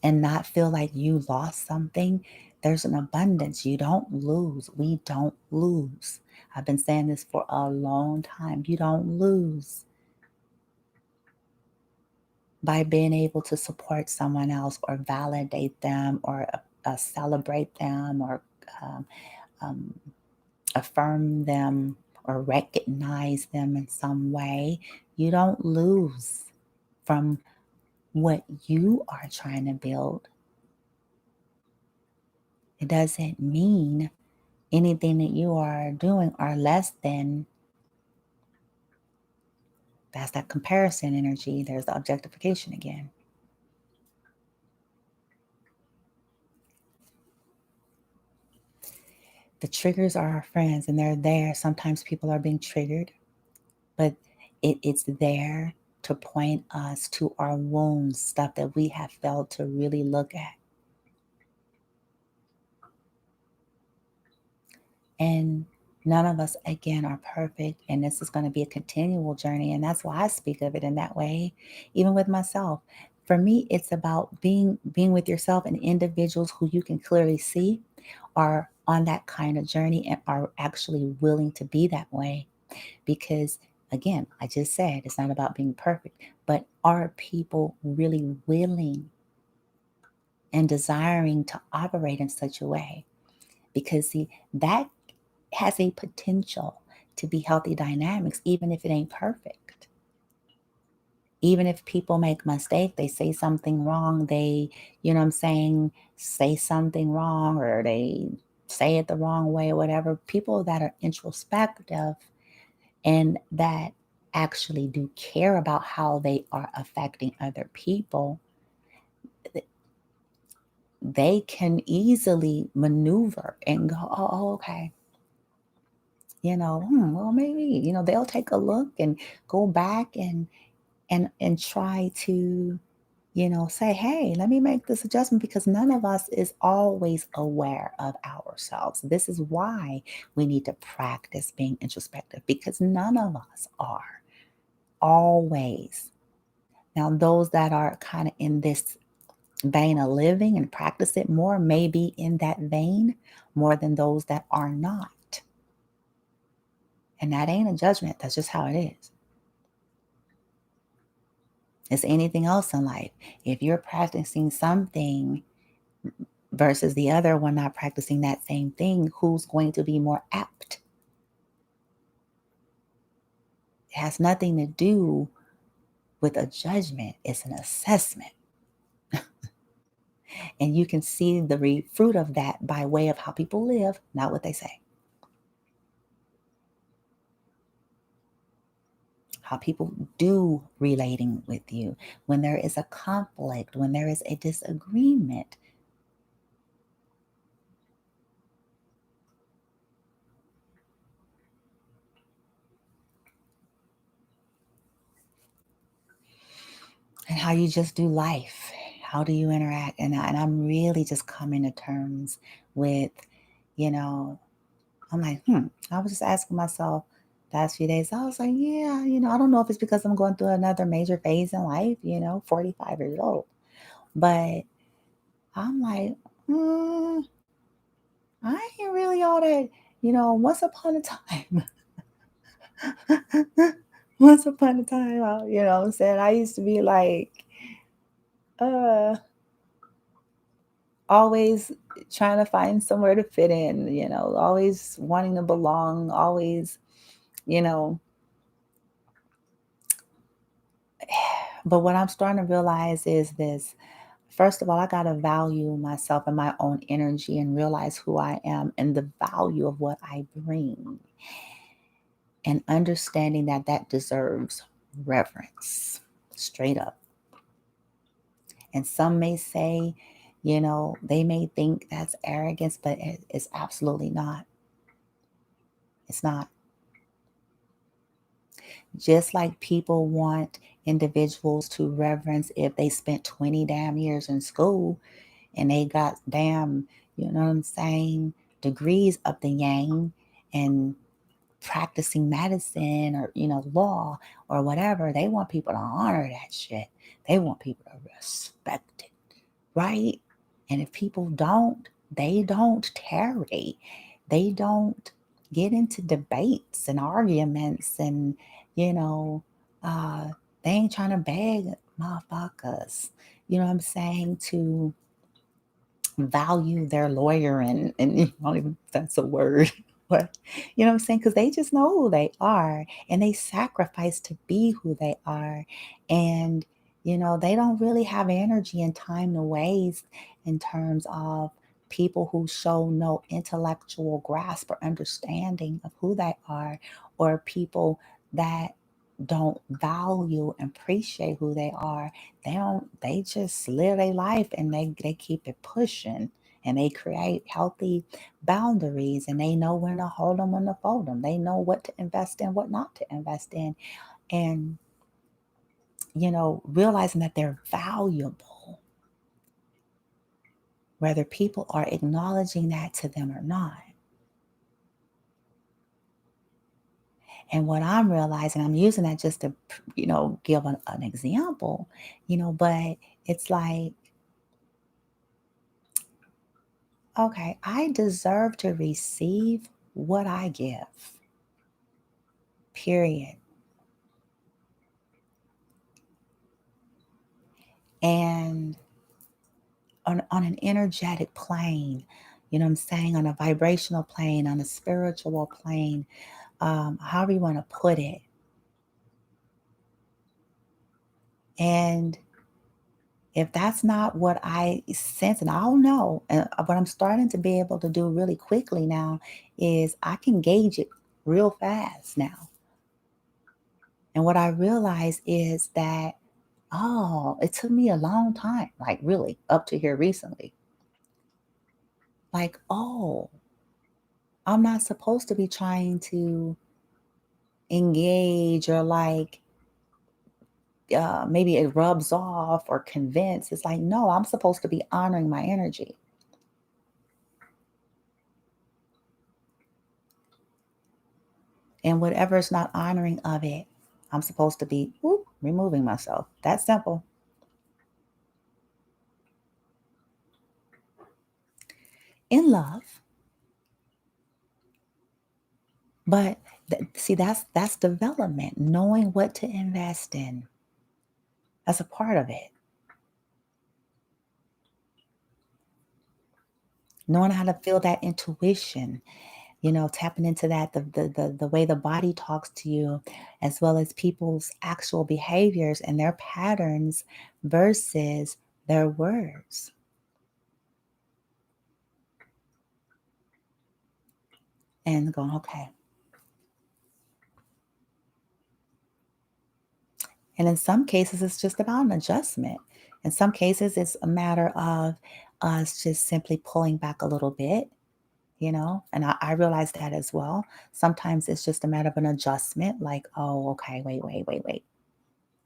And not feel like you lost something? There's an abundance. You don't lose. We don't lose. I've been saying this for a long time. You don't lose by being able to support someone else or validate them or celebrate them or um, um, affirm them or recognize them in some way. You don't lose from what you are trying to build. It doesn't mean anything that you are doing are less than. That's that comparison energy. There's the objectification again. The triggers are our friends, and they're there. Sometimes people are being triggered, but it's there to point us to our wounds, stuff that we have failed to really look at. And none of us, again, are perfect. And this is going to be a continual journey. And that's why I speak of it in that way, even with myself. For me, it's about being with yourself and individuals who you can clearly see are on that kind of journey and are actually willing to be that way. Because again, I just said it's not about being perfect, but are people really willing and desiring to operate in such a way? Because see, that has a potential to be healthy dynamics, even if it ain't perfect. Even if people make mistakes, they say something wrong, they, you know what I'm saying, say something wrong, or they say it the wrong way or whatever. People that are introspective and that actually do care about how they are affecting other people, they can easily maneuver and go, oh, okay, well, maybe, they'll take a look and go back and try to, say, hey, let me make this adjustment, because none of us is always aware of ourselves. This is why we need to practice being introspective, because none of us are always. Now, those that are kind of in this vein of living and practice it more may be in that vein more than those that are not. And that ain't a judgment. That's just how it is. It's anything else in life. If you're practicing something versus the other one not practicing that same thing, who's going to be more apt? It has nothing to do with a judgment. It's an assessment. And you can see the fruit of that by way of how people live, not what they say. How people do relating with you. When there is a conflict, when there is a disagreement, and how you just do life. How do you interact? And I'm really just coming to terms with, I'm like, I was just asking myself last few days, I was like, yeah, I don't know if it's because I'm going through another major phase in life, 45 years old. But I'm like, I ain't really all that, once upon a time. Once upon a time, I'm saying, I used to be like, uh, always trying to find somewhere to fit in, always wanting to belong, always, you know. But what I'm starting to realize is this. First of all, I got to value myself and my own energy and realize who I am and the value of what I bring. And understanding that that deserves reverence, straight up. And some may say, they may think that's arrogance, but it's absolutely not. It's not. Just like people want individuals to reverence if they spent 20 damn years in school and they got damn, you know what I'm saying, degrees up the yang and practicing medicine or, law or whatever. They want people to honor that shit. They want people to respect it, right? And if people don't, they don't tarry. They don't get into debates and arguments and, you know, uh, they ain't trying to beg motherfuckers, you know what I'm saying, to value their lawyer and I don't even if that's a word. But you know what I'm saying? Because they just know who they are and they sacrifice to be who they are. And, they don't really have energy and time to waste in terms of people who show no intellectual grasp or understanding of who they are, or people that don't value and appreciate who they are. They just live their life and they keep it pushing and they create healthy boundaries, and they know when to hold them, when to fold them. They know what to invest in, what not to invest in. And, realizing that they're valuable, whether people are acknowledging that to them or not. And what I'm realizing, I'm using that just to, give an example, but it's like, okay, I deserve to receive what I give, period. And on an energetic plane, I'm saying, on a vibrational plane, on a spiritual plane, however you want to put it. And if that's not what I sense, and I'll know, and what I'm starting to be able to do really quickly now is I can gauge it real fast now. And what I realize is that, oh, it took me a long time, like really up to here recently. Like, oh, I'm not supposed to be trying to engage, or like, maybe it rubs off or convince. It's like, no, I'm supposed to be honoring my energy. And whatever is not honoring of it, I'm supposed to be removing myself. That's simple. In love. But see, that's development, knowing what to invest in. That's a part of it. Knowing how to feel that intuition, tapping into that, the way the body talks to you, as well as people's actual behaviors and their patterns versus their words. And going, okay. And in some cases, it's just about an adjustment. In some cases, it's a matter of us just simply pulling back a little bit, and I realize that as well. Sometimes it's just a matter of an adjustment, like, oh, okay, wait, wait, wait, wait.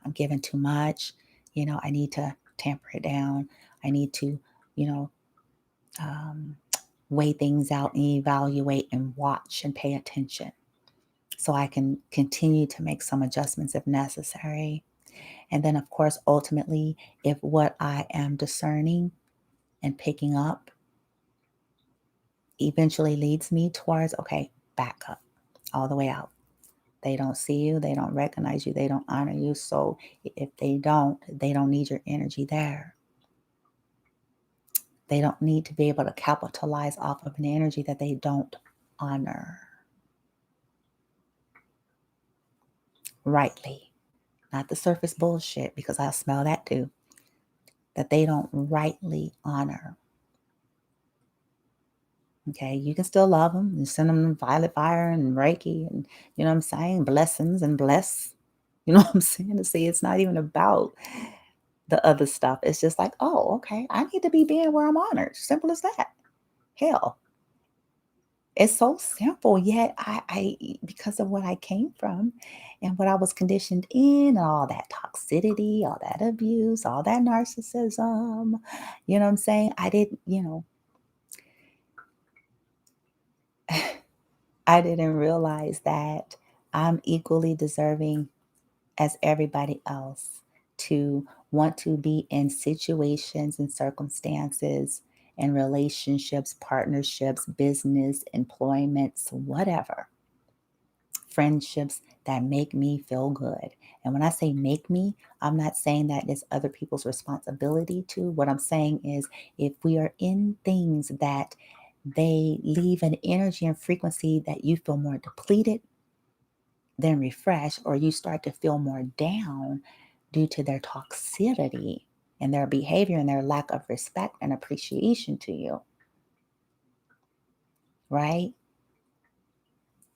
I'm giving too much. I need to tamper it down. I need to, you know, um, weigh things out and evaluate and watch and pay attention so I can continue to make some adjustments if necessary. And then, of course, ultimately, if what I am discerning and picking up eventually leads me towards, okay, back up all the way out. They don't see you, they don't recognize you, they don't honor you. So if they don't need your energy there. They don't need to be able to capitalize off of an energy that they don't honor rightly. Not the surface bullshit, because I smell that too. That they don't rightly honor. Okay, you can still love them and send them violet fire and Reiki and, you know what I'm saying, blessings and bless. You know what I'm saying? To say it's not even about the other stuff. It's just like, oh, okay, I need to be being where I'm honored. Simple as that. Hell, it's so simple. Yet because of what I came from and what I was conditioned in, all that toxicity, all that abuse, all that narcissism, you know what I'm saying? I didn't, I didn't realize that I'm equally deserving as everybody else to want to be in situations and circumstances and relationships, partnerships, business, employments, whatever, friendships that make me feel good. And when I say make me, I'm not saying that it's other people's responsibility to. What I'm saying is, if we are in things that they leave an energy and frequency that you feel more depleted than refreshed, or you start to feel more down due to their toxicity and their behavior and their lack of respect and appreciation to you, right?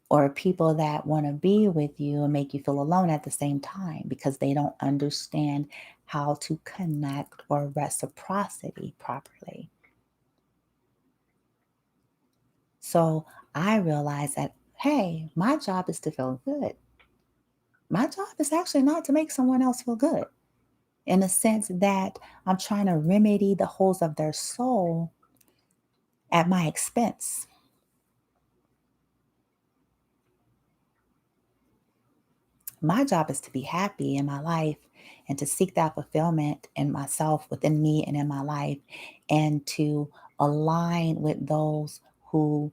Or people that want to be with you and make you feel alone at the same time because they don't understand how to connect or reciprocity properly. So I realized that, hey, my job is to feel good. My job is actually not to make someone else feel good, in the sense that I'm trying to remedy the holes of their soul at my expense. My job is to be happy in my life and to seek that fulfillment in myself, within me, and in my life, and to align with those who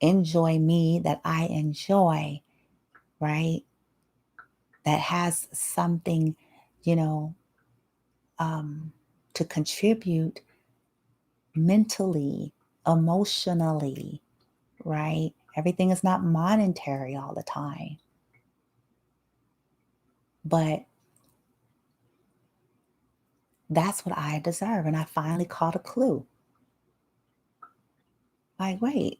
enjoy me that I enjoy, right? That has something, you know, to contribute mentally, emotionally, right? Everything is not monetary all the time, but that's what I deserve. And I finally caught a clue. Like, wait,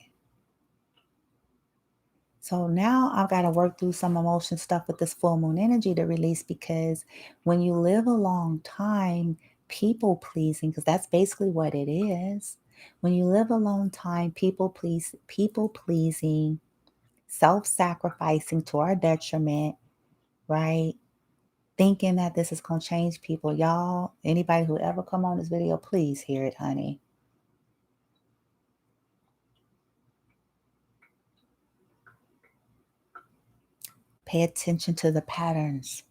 so now I've got to work through some emotion stuff with this full moon energy to release, because when you live a long time people pleasing, because that's basically what it is. When you live a long time people pleasing, self-sacrificing to our detriment, right? Thinking that this is going to change people. Y'all, anybody who ever come on this video, please hear it, honey. Pay attention to the patterns.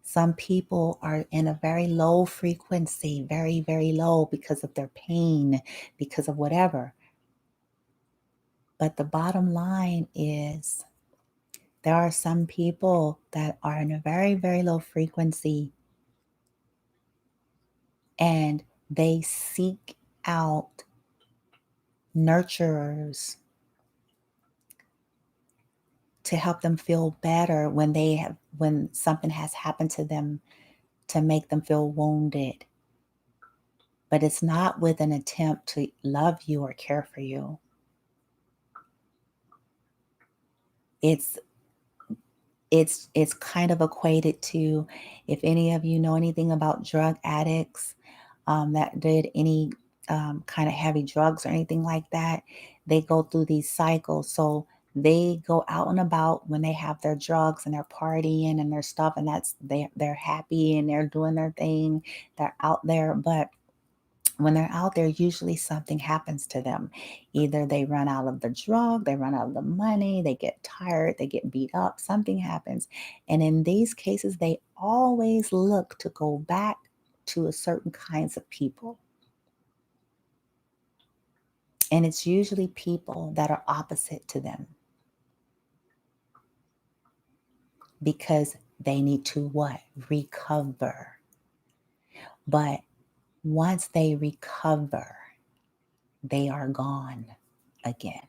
Some people are in a very low frequency, very, very low, because of their pain, because of whatever. But the bottom line is there are some people that are in a very, very low frequency, and they seek out nurturers to help them feel better when something has happened to them, to make them feel wounded. But it's not with an attempt to love you or care for you. It's it's kind of equated to, if any of you know anything about drug addicts, that did any kind of heavy drugs or anything like that, they go through these cycles. So they go out and about when they have their drugs and they're partying and their stuff, and they're happy and they're doing their thing, they're out there. But when they're out there, usually something happens to them. Either they run out of the drug, they run out of the money, they get tired, they get beat up, something happens. And in these cases, they always look to go back to a certain kinds of people. And it's usually people that are opposite to them, because they need to what? Recover. But once they recover, they are gone again.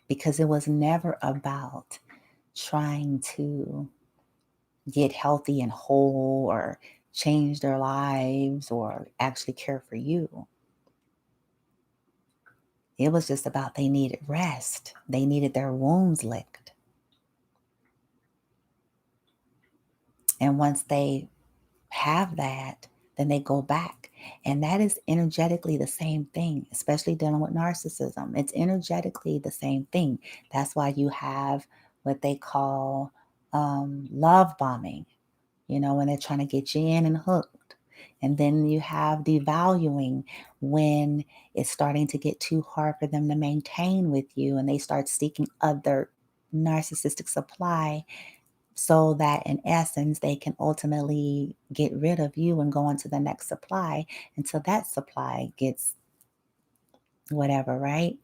Because it was never about trying to get healthy and whole or change their lives or actually care for you. It was just about they needed rest. They needed their wounds licked. And once they have that, then they go back. And that is energetically the same thing, especially dealing with narcissism. It's energetically the same thing. That's why you have what they call love bombing, when they're trying to get you in and hooked. And then you have devaluing, when it's starting to get too hard for them to maintain with you and they start seeking other narcissistic supply, so that in essence they can ultimately get rid of you and go on to the next supply until that supply gets whatever, right?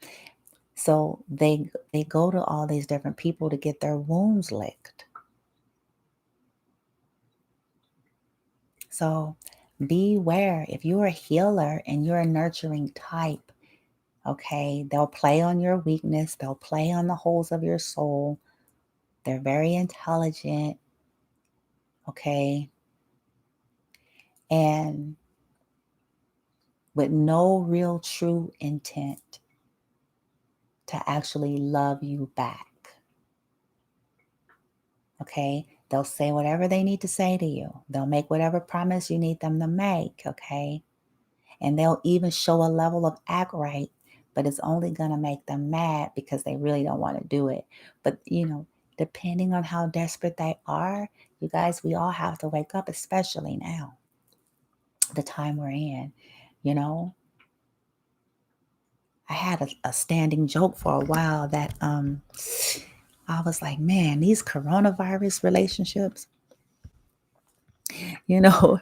So they go to all these different people to get their wounds licked. So beware. If you're a healer and you're a nurturing type, okay, they'll play on your weakness, they'll play on the holes of your soul. They're very intelligent, okay, and with no real true intent to actually love you back. Okay? They'll say whatever they need to say to you. They'll make whatever promise you need them to make, okay? And they'll even show a level of act right, but it's only going to make them mad because they really don't want to do it. But, depending on how desperate they are, you guys, we all have to wake up, especially now, the time we're in, you know. I had a standing joke for a while that I was like, man, these coronavirus relationships,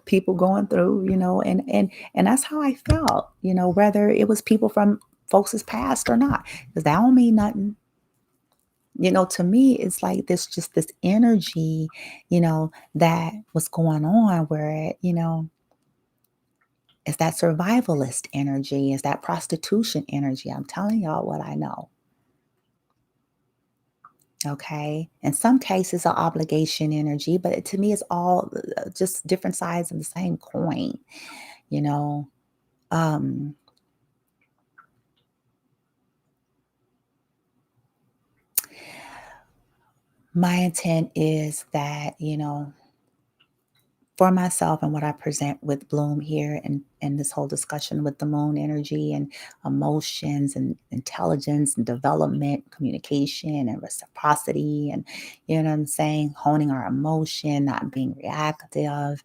people going through, and that's how I felt, whether it was people from folks' past or not, because that don't mean nothing. To me, it's like this energy, that was going on where, it's that survivalist energy, it's that prostitution energy. I'm telling y'all what I know. Okay. In some cases, an obligation energy, but to me, it's all just different sides of the same coin, you know. Um, my intent is that, for myself and what I present with Bloom here and this whole discussion with the moon energy and emotions and intelligence and development, communication and reciprocity and what I'm saying, honing our emotion, not being reactive,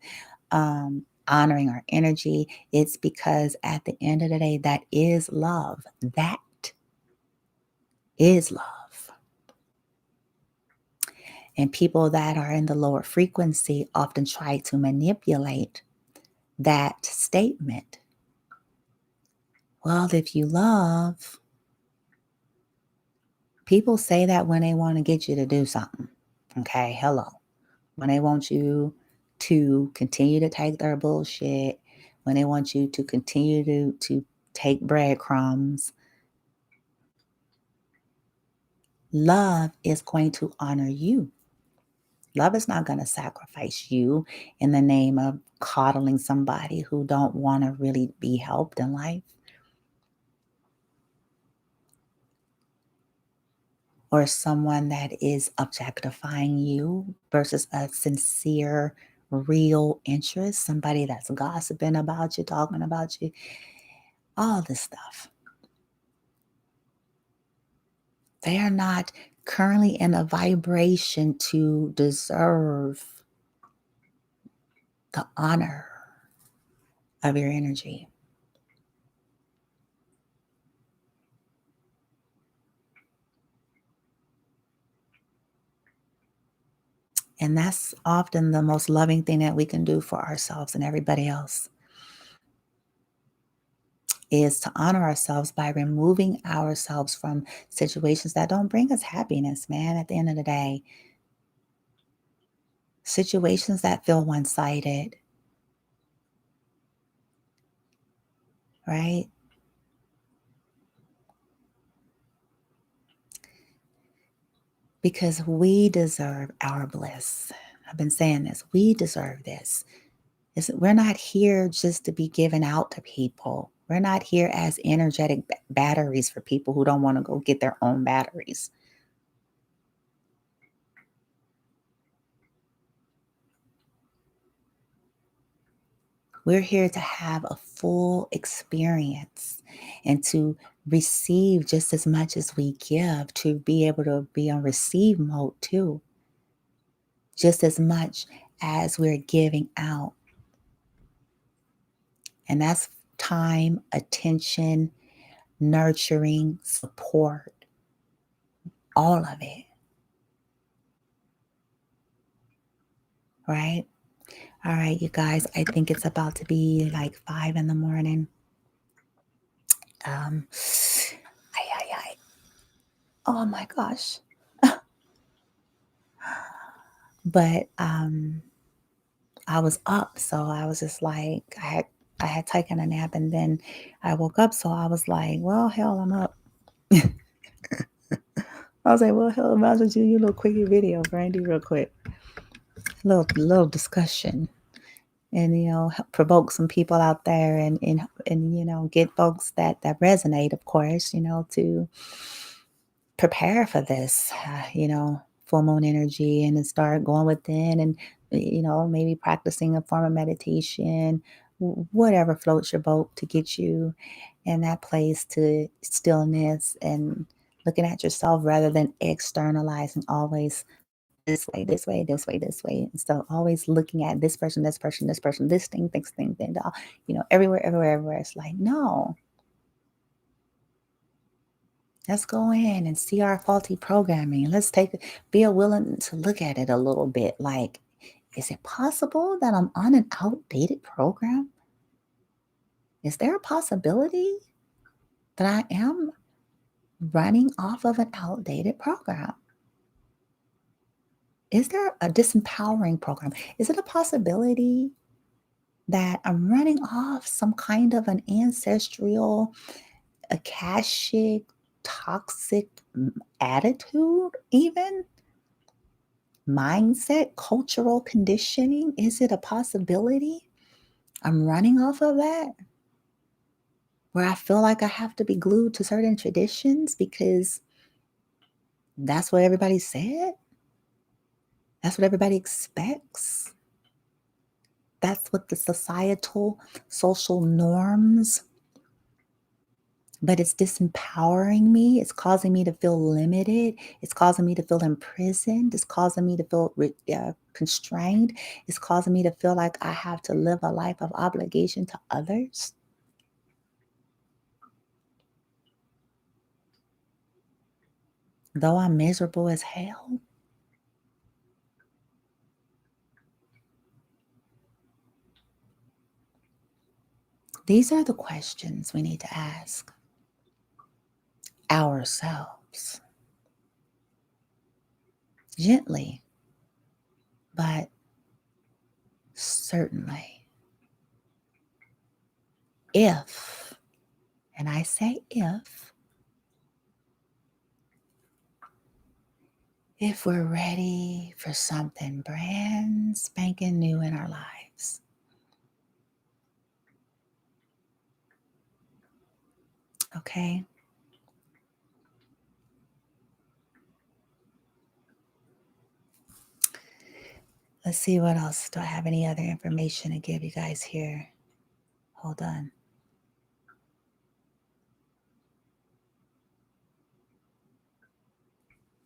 honoring our energy. It's because at the end of the day, that is love. That is love. And people that are in the lower frequency often try to manipulate that statement. Well, if you love, people say that when they want to get you to do something. Okay, hello. When they want you to continue to take their bullshit, when they want you to continue to take breadcrumbs, love is going to honor you. Love is not going to sacrifice you in the name of coddling somebody who don't want to really be helped in life, or someone that is objectifying you versus a sincere, real interest, somebody that's gossiping about you, talking about you, all this stuff. They are not currently in a vibration to deserve the honor of your energy. And that's often the most loving thing that we can do for ourselves and everybody else, is to honor ourselves by removing ourselves from situations that don't bring us happiness, man, at the end of the day. Situations that feel one-sided, right? Because we deserve our bliss. I've been saying this. We deserve this. We're not here just to be given out to people. We're not here as energetic batteries for people who don't want to go get their own batteries. We're here to have a full experience and to receive just as much as we give, to be able to be on receive mode too, just as much as we're giving out. And that's time, attention, nurturing, support, all of it, right? All right, you guys, I think it's about to be like 5 in the morning. Um, ay, ay, ay. Oh my gosh. But I was up, so I was just like, I had taken a nap and then I woke up, so I was like, well, hell, I'm up. I was like, well, hell, imagine you a little quickie video, Brandy, real quick. Little discussion. And provoke some people out there and get folks that resonate, of course, to prepare for this, full moon energy and then start going within and, maybe practicing a form of meditation, whatever floats your boat to get you in that place to stillness and looking at yourself rather than externalizing always this way, this way, this way, this way. Instead of always looking at this person, this person, this person, this thing, then, everywhere, everywhere, everywhere. It's like, no, let's go in and see our faulty programming. Be willing to look at it a little bit. Like, is it possible that I'm on an outdated program? Is there a possibility that I am running off of an outdated program? Is there a disempowering program? Is it a possibility that I'm running off some kind of an ancestral, akashic, toxic attitude, even mindset, cultural conditioning? Is it a possibility I'm running off of that? Where I feel like I have to be glued to certain traditions because that's what everybody said? That's what everybody expects? That's what the societal, social norms, but it's disempowering me. It's causing me to feel limited. It's causing me to feel imprisoned. It's causing me to feel constrained. It's causing me to feel like I have to live a life of obligation to others. Though I'm miserable as hell. These are the questions we need to ask ourselves gently, but certainly. If, and I say if we're ready for something brand spanking new in our lives. Okay? Let's see what else. Do I have any other information to give you guys here? Hold on.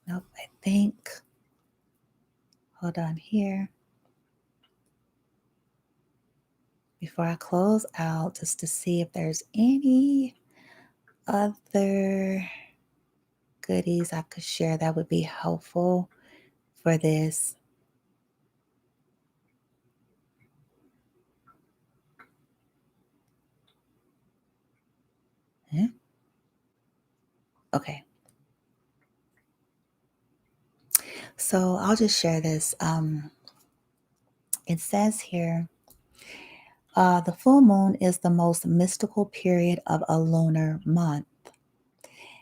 Nope, I think. Hold on here. Before I close out, just to see if there's any other goodies I could share that would be helpful for this. Yeah. Okay. So I'll just share this. It says here, the full moon is the most mystical period of a lunar month.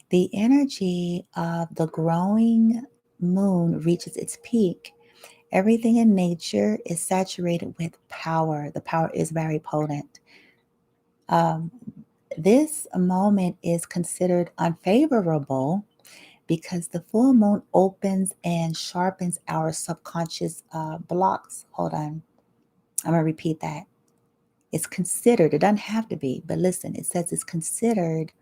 The energy of the growing moon reaches its peak. Everything in nature is saturated with power. The power is very potent. Um, this moment is considered unfavorable because the full moon opens and sharpens our subconscious blocks. Hold on. I'm going to repeat that. It's considered, it doesn't have to be, but listen, it says it's considered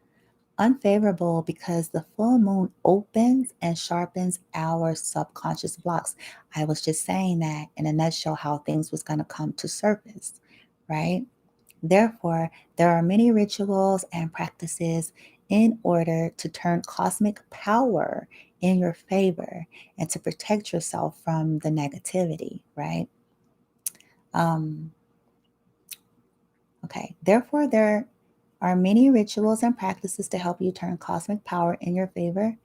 unfavorable because the full moon opens and sharpens our subconscious blocks. I was just saying that in a nutshell how things was going to come to surface, right? Therefore, there are many rituals and practices in order to turn cosmic power in your favor and to protect yourself from the negativity, right? Um, okay, therefore, there are many rituals and practices to help you turn cosmic power in your favor.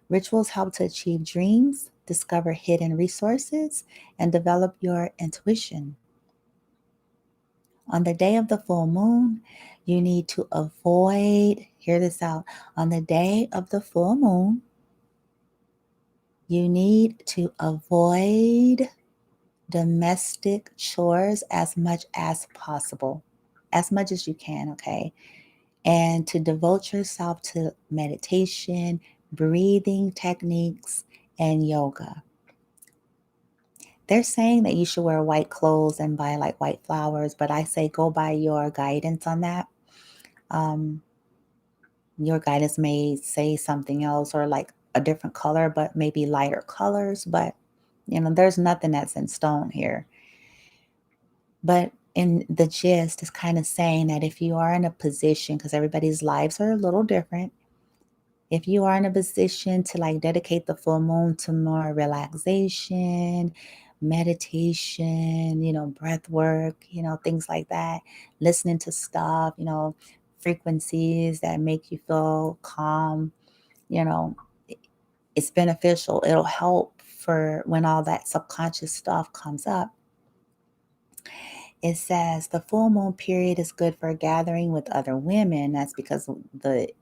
Rituals help to achieve dreams, discover hidden resources, and develop your intuition. On the day of the full moon, you need to avoid, hear this out, on the day of the full moon, you need to avoid domestic chores as much as possible, as much as you can, okay? And to devote yourself to meditation, breathing techniques, and yoga. They're saying that you should wear white clothes and buy like white flowers, but I say go by your guidance on that. Um, your guidance may say something else or like a different color, but maybe lighter colors. But, there's nothing that's in stone here. But in the gist is kind of saying that if you are in a position, because everybody's lives are a little different, if you are in a position to like dedicate the full moon to more relaxation, meditation, breath work, things like that, listening to stuff, frequencies that make you feel calm, you know, it's beneficial. It'll help for when all that subconscious stuff comes up. It says the full moon period is good for gathering with other women. That's because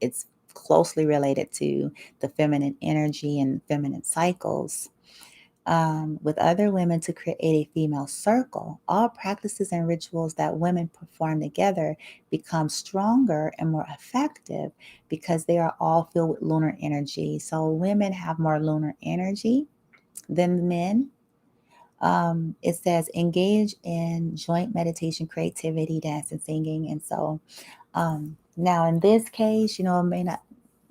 it's closely related to the feminine energy and feminine cycles. With other women to create a female circle. All practices and rituals that women perform together become stronger and more effective because they are all filled with lunar energy. So women have more lunar energy than men. It says engage in joint meditation, creativity, dance, and singing. And so now in this case, it may not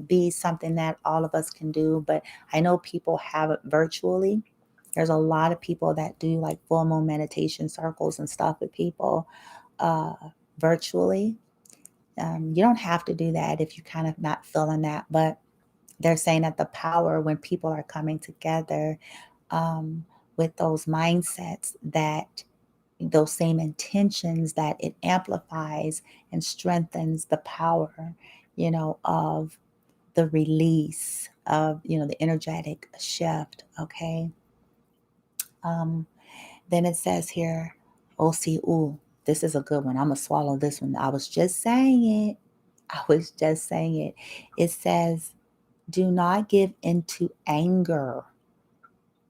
be something that all of us can do, but I know people have it virtually. There's a lot of people that do like full moon meditation circles and stuff with people uh, virtually. You don't have to do that if you're kind of not feeling that, but they're saying that the power when people are coming together um, with those mindsets, that those same intentions, that it amplifies and strengthens the power, of the release of, the energetic shift. Okay. Um, then it says here, OCU. This is a good one. I'm going to swallow this one. I was just saying it. It says, do not give into anger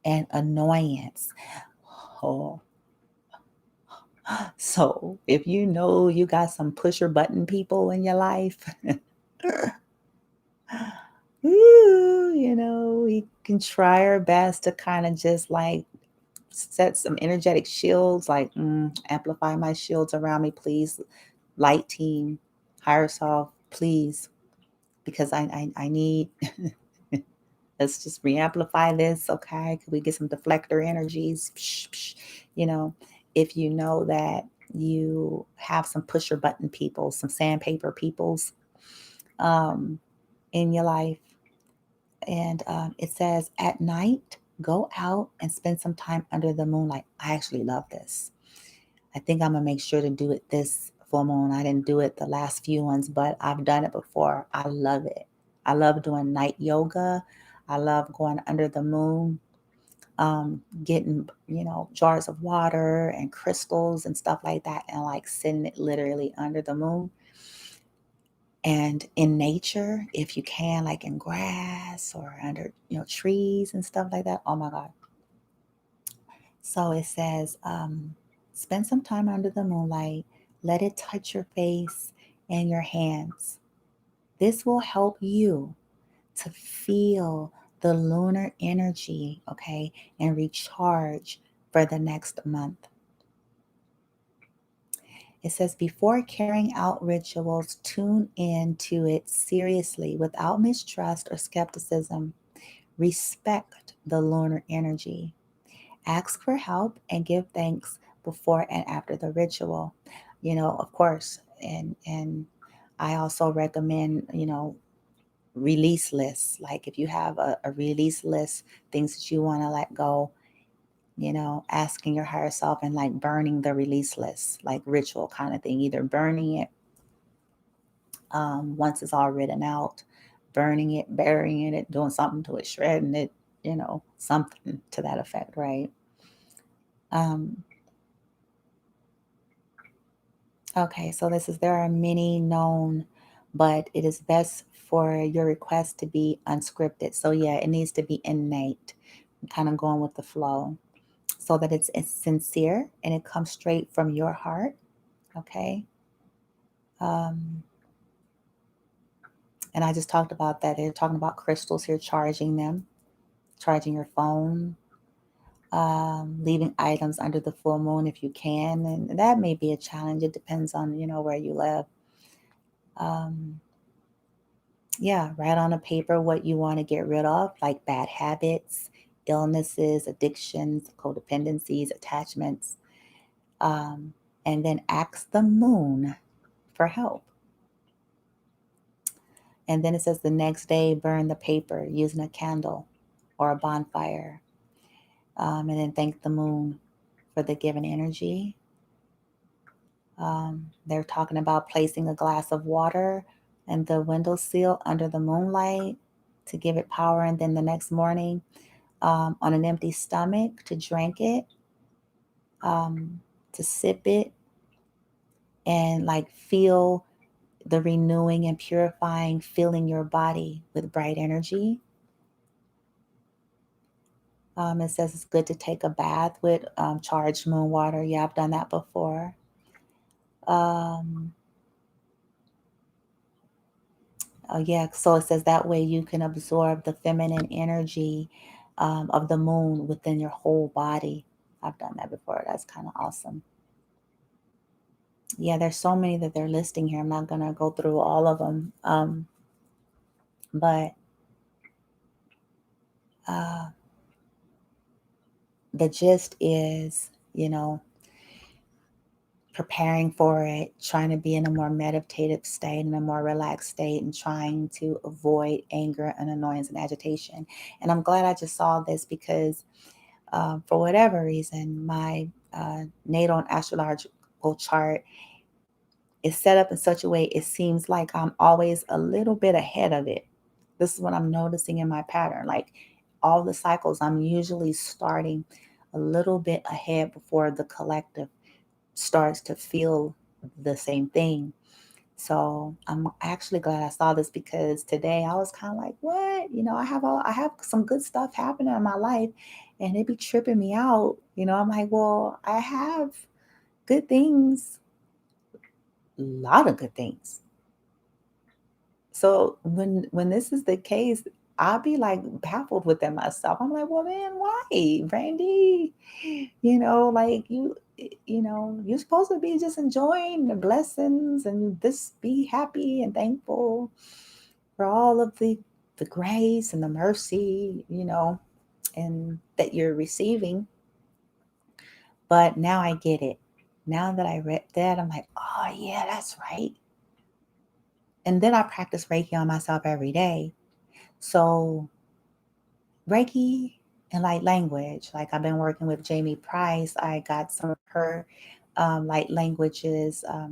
and annoyance. Oh, so if you got some pusher button people in your life, we can try our best to kind of just like set some energetic shields, like amplify my shields around me, please. Light team, higher self, please, because I need. Let's just re-amplify this, okay? Could we get some deflector energies? Psh, psh. You know, if you know that you have some pusher button people, some sandpaper peoples um, in your life, and it says at night, go out and spend some time under the moonlight. I actually love this. I think I'm going to make sure to do it this full moon. I didn't do it the last few ones, but I've done it before. I love it. I love doing night yoga. I love going under the moon, getting, jars of water and crystals and stuff like that, and like sitting it literally under the moon. And in nature, if you can, like in grass or under, trees and stuff like that. Oh my God. So it says, spend some time under the moonlight. Let it touch your face and your hands. This will help you to feel the lunar energy, okay, and recharge for the next month. It says, before carrying out rituals, tune in to it seriously without mistrust or skepticism. Respect the lunar energy. Ask for help and give thanks before and after the ritual. Of course, and I also recommend, release lists. Like if you have a release list, things that you want to let go, asking your higher self and like burning the release list, like ritual kind of thing, either burning it once it's all written out, burning it, burying it, doing something to it, shredding it, something to that effect, right? Um, okay, so there are many known, but it is best for your request to be unscripted. So yeah, it needs to be innate, kind of going with the flow, so that it's sincere and it comes straight from your heart. Okay. Um, and I just talked about that. They're talking about crystals here, charging them, charging your phone. Leaving items under the full moon if you can, and that may be a challenge. It depends on, where you live. Yeah, write on a paper what you want to get rid of, like bad habits, illnesses, addictions, codependencies, attachments, and then ask the moon for help. And then it says the next day, burn the paper using a candle or a bonfire. And then thank the moon for the given energy. They're talking about placing a glass of water and the windowsill under the moonlight to give it power. And then the next morning, on an empty stomach, to drink it, to sip it, and like feel the renewing and purifying, filling your body with bright energy. It says it's good to take a bath with charged moon water. Yeah, I've done that before. Um, oh, yeah, so it says that way you can absorb the feminine energy of the moon within your whole body. I've done that before. That's kind of awesome. Yeah, there's so many that they're listing here. I'm not going to go through all of them. But uh, the gist is, preparing for it, trying to be in a more meditative state, in a more relaxed state, and trying to avoid anger and annoyance and agitation. And I'm glad I just saw this because for whatever reason, my natal and astrological chart is set up in such a way it seems like I'm always a little bit ahead of it. This is what I'm noticing in my pattern. Like all the cycles, I'm usually starting a little bit ahead before the collective starts to feel the same thing. So I'm actually glad I saw this because today I was kind of like, what? I have some good stuff happening in my life and it be tripping me out. I'm like, well, I have good things, a lot of good things. So when this is the case, I'll be like baffled within myself. I'm like, well, man, why, Brandy? Like you're supposed to be just enjoying the blessings and just be happy and thankful for all of the grace and the mercy, and that you're receiving. But now I get it. Now that I read that, I'm like, oh yeah, that's right. And then I practice Reiki on myself every day. So Reiki and light language, like I've been working with Jamie Price. I got some of her light languages. I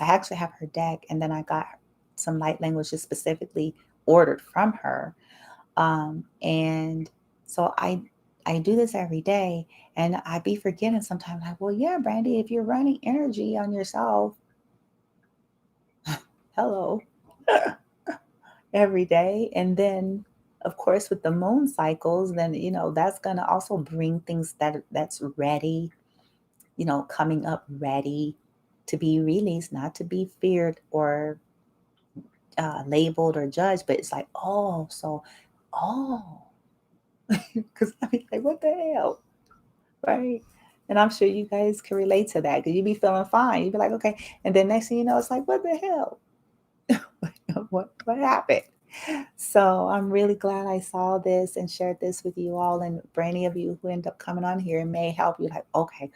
actually have her deck, and then I got some light languages specifically ordered from her. And so I do this every day, and I be forgetting sometimes. Like, well, yeah, Brandy, if you're running energy on yourself, hello, every day, and then of course with the moon cycles, then that's going to also bring things that's ready, coming up ready to be released, not to be feared or labeled or judged, but it's like, oh, so, oh, because I mean, like, what the hell, right? And I'm sure you guys can relate to that because you be feeling fine. You'd be like, okay, and then next thing you know, it's like, what the hell? what happened? So I'm really glad I saw this and shared this with you all. And for any of you who end up coming on here, it may help you like, okay,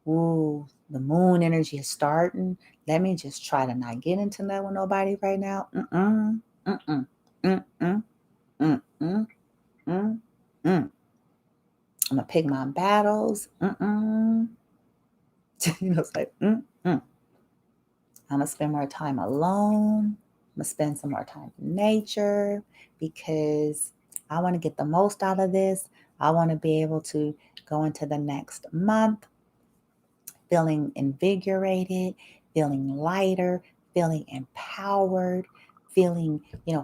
ooh, the moon energy is starting. Let me just try to not get into that with nobody right now. Mm-mm, mm-mm, mm-mm, mm-mm, mm-mm. I'm gonna pick my battles. Mm-mm. It's like, mm-mm. I'm going to spend more time alone. I'm going to spend some more time in nature because I want to get the most out of this. I want to be able to go into the next month feeling invigorated, feeling lighter, feeling empowered, feeling,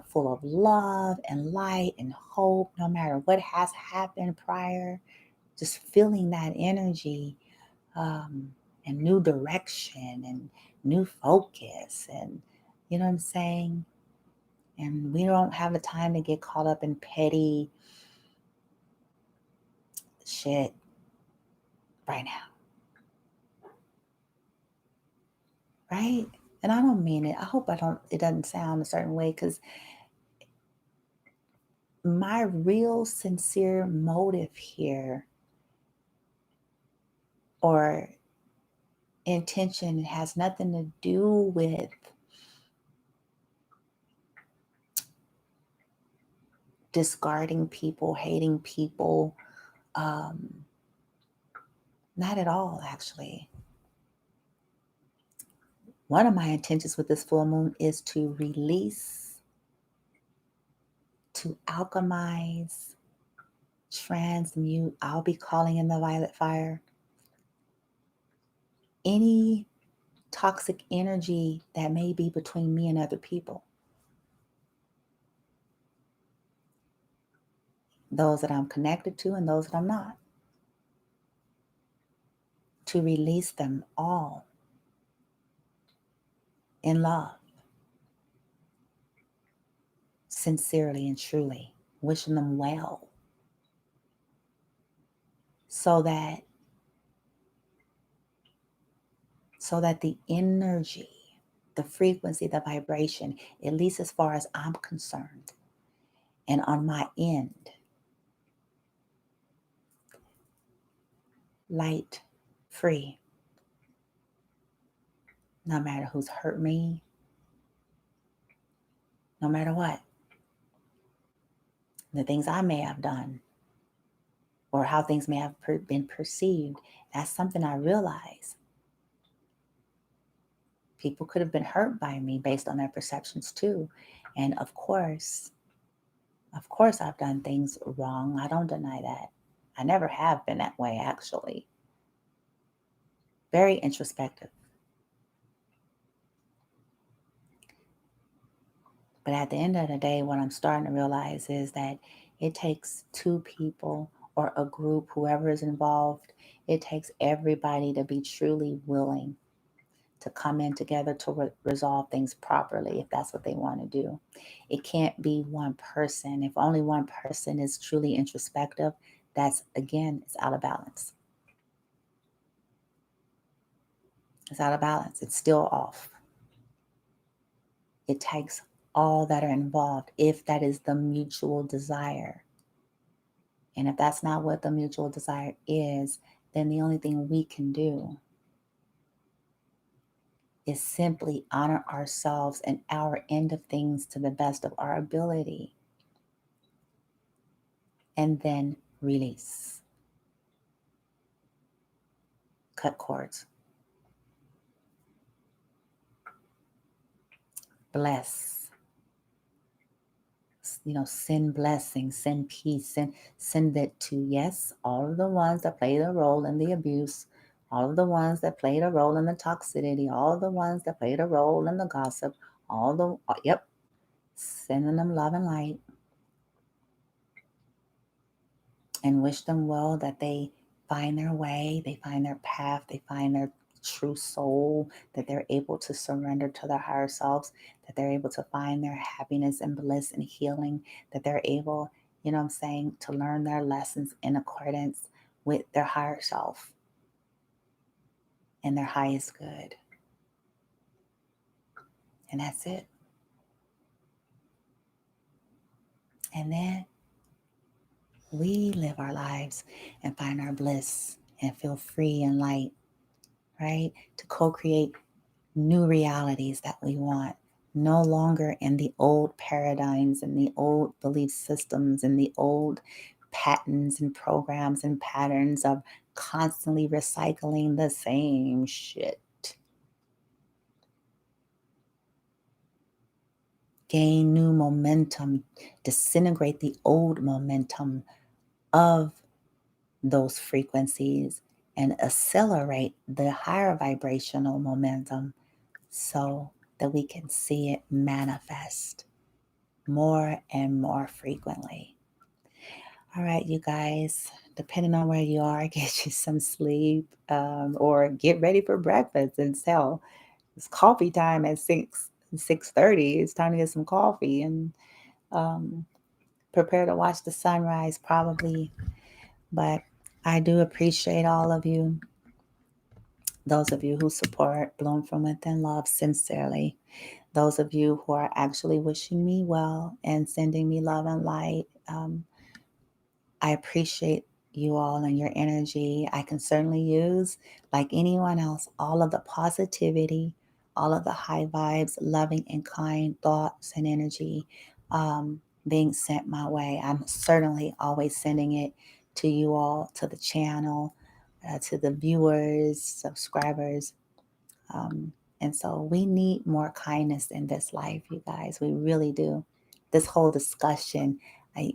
full of love and light and hope, no matter what has happened prior, just feeling that energy, um, and new direction and new focus, and you know what I'm saying? And we don't have the time to get caught up in petty shit. right now. Right? And I don't mean it. I hope it doesn't sound a certain way, because my real sincere motive here, or intention, has nothing to do with discarding people, hating people. Not at all, actually. One of my intentions with this full moon is to release, to alchemize, transmute. I'll be calling in the violet fire. Any toxic energy that may be between me and other people. Those that I'm connected to and those that I'm not. To release them all in love, sincerely and truly, wishing them well, so that the energy, the frequency, the vibration, at least as far as I'm concerned, and on my end, light, free, no matter who's hurt me, no matter what, the things I may have done, or how things may have been perceived. That's something I realize. People could have been hurt by me based on their perceptions too. And of course, I've done things wrong. I don't deny that. I never have been that way, actually. Very introspective. But at the end of the day, what I'm starting to realize is that it takes two people or a group, whoever is involved, it takes everybody to be truly willing to come in together to resolve things properly, if that's what they want to do. It can't be one person. If only one person is truly introspective, that's, again, it's out of balance. It's out of balance. It's still off. It takes all that are involved, if that is the mutual desire. And if that's not what the mutual desire is, then the only thing we can do is simply honor ourselves and our end of things to the best of our ability, and then release. Cut cords. Bless. Send blessings, send peace, send it to, yes, all of the ones that played a role in the abuse, all of the ones that played a role in the toxicity, all of the ones that played a role in the gossip, sending them love and light, and wish them well, that they find their way, they find their path, they find their true soul, that they're able to surrender to their higher selves, that they're able to find their happiness and bliss and healing, that they're able, to learn their lessons in accordance with their higher self and their highest good. And that's it. And then we live our lives and find our bliss and feel free and light, right? To co-create new realities that we want, no longer in the old paradigms and the old belief systems and the old patterns and programs and patterns of constantly recycling the same shit. Gain new momentum, disintegrate the old momentum of those frequencies, and accelerate the higher vibrational momentum, so that we can see it manifest more and more frequently. All right, you guys, depending on where you are, get you some sleep, or get ready for breakfast. And so it's coffee time at 6:30. It's time to get some coffee and prepare to watch the sunrise, probably. But I do appreciate all of you. Those of you who support Bloom from Within Love sincerely. Those of you who are actually wishing me well and sending me love and light. I appreciate you all and your energy. I can certainly use, like anyone else, all of the positivity, all of the high vibes, loving and kind thoughts and energy being sent my way. I'm certainly always sending it to you all, to the channel, to the viewers, subscribers. And so we need more kindness in this life, you guys. We really do. This whole discussion, I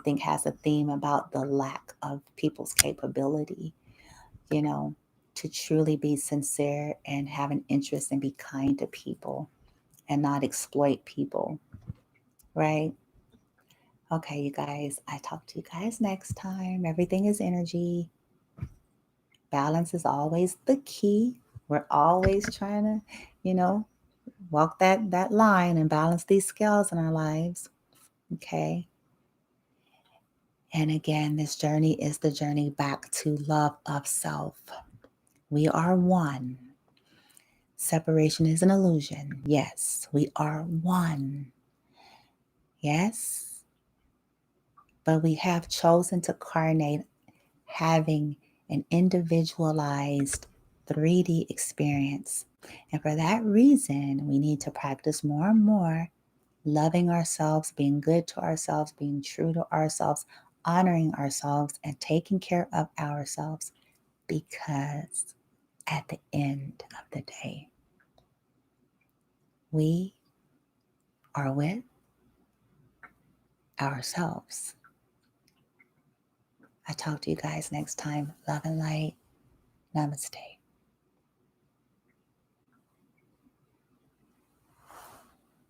think has a theme about the lack of people's capability, to truly be sincere and have an interest and be kind to people and not exploit people, right? Okay, you guys, I talk to you guys next time. Everything is energy. Balance is always the key. We're always trying to, walk that line and balance these scales in our lives. Okay. And again, this journey is the journey back to love of self. We are one. Separation is an illusion. Yes, we are one. Yes. But we have chosen to carnate having an individualized 3D experience. And for that reason, we need to practice more and more loving ourselves, being good to ourselves, being true to ourselves, honoring ourselves, and taking care of ourselves. Because at the end of the day, we are with ourselves. I talk to you guys next time. Love and light. Namaste.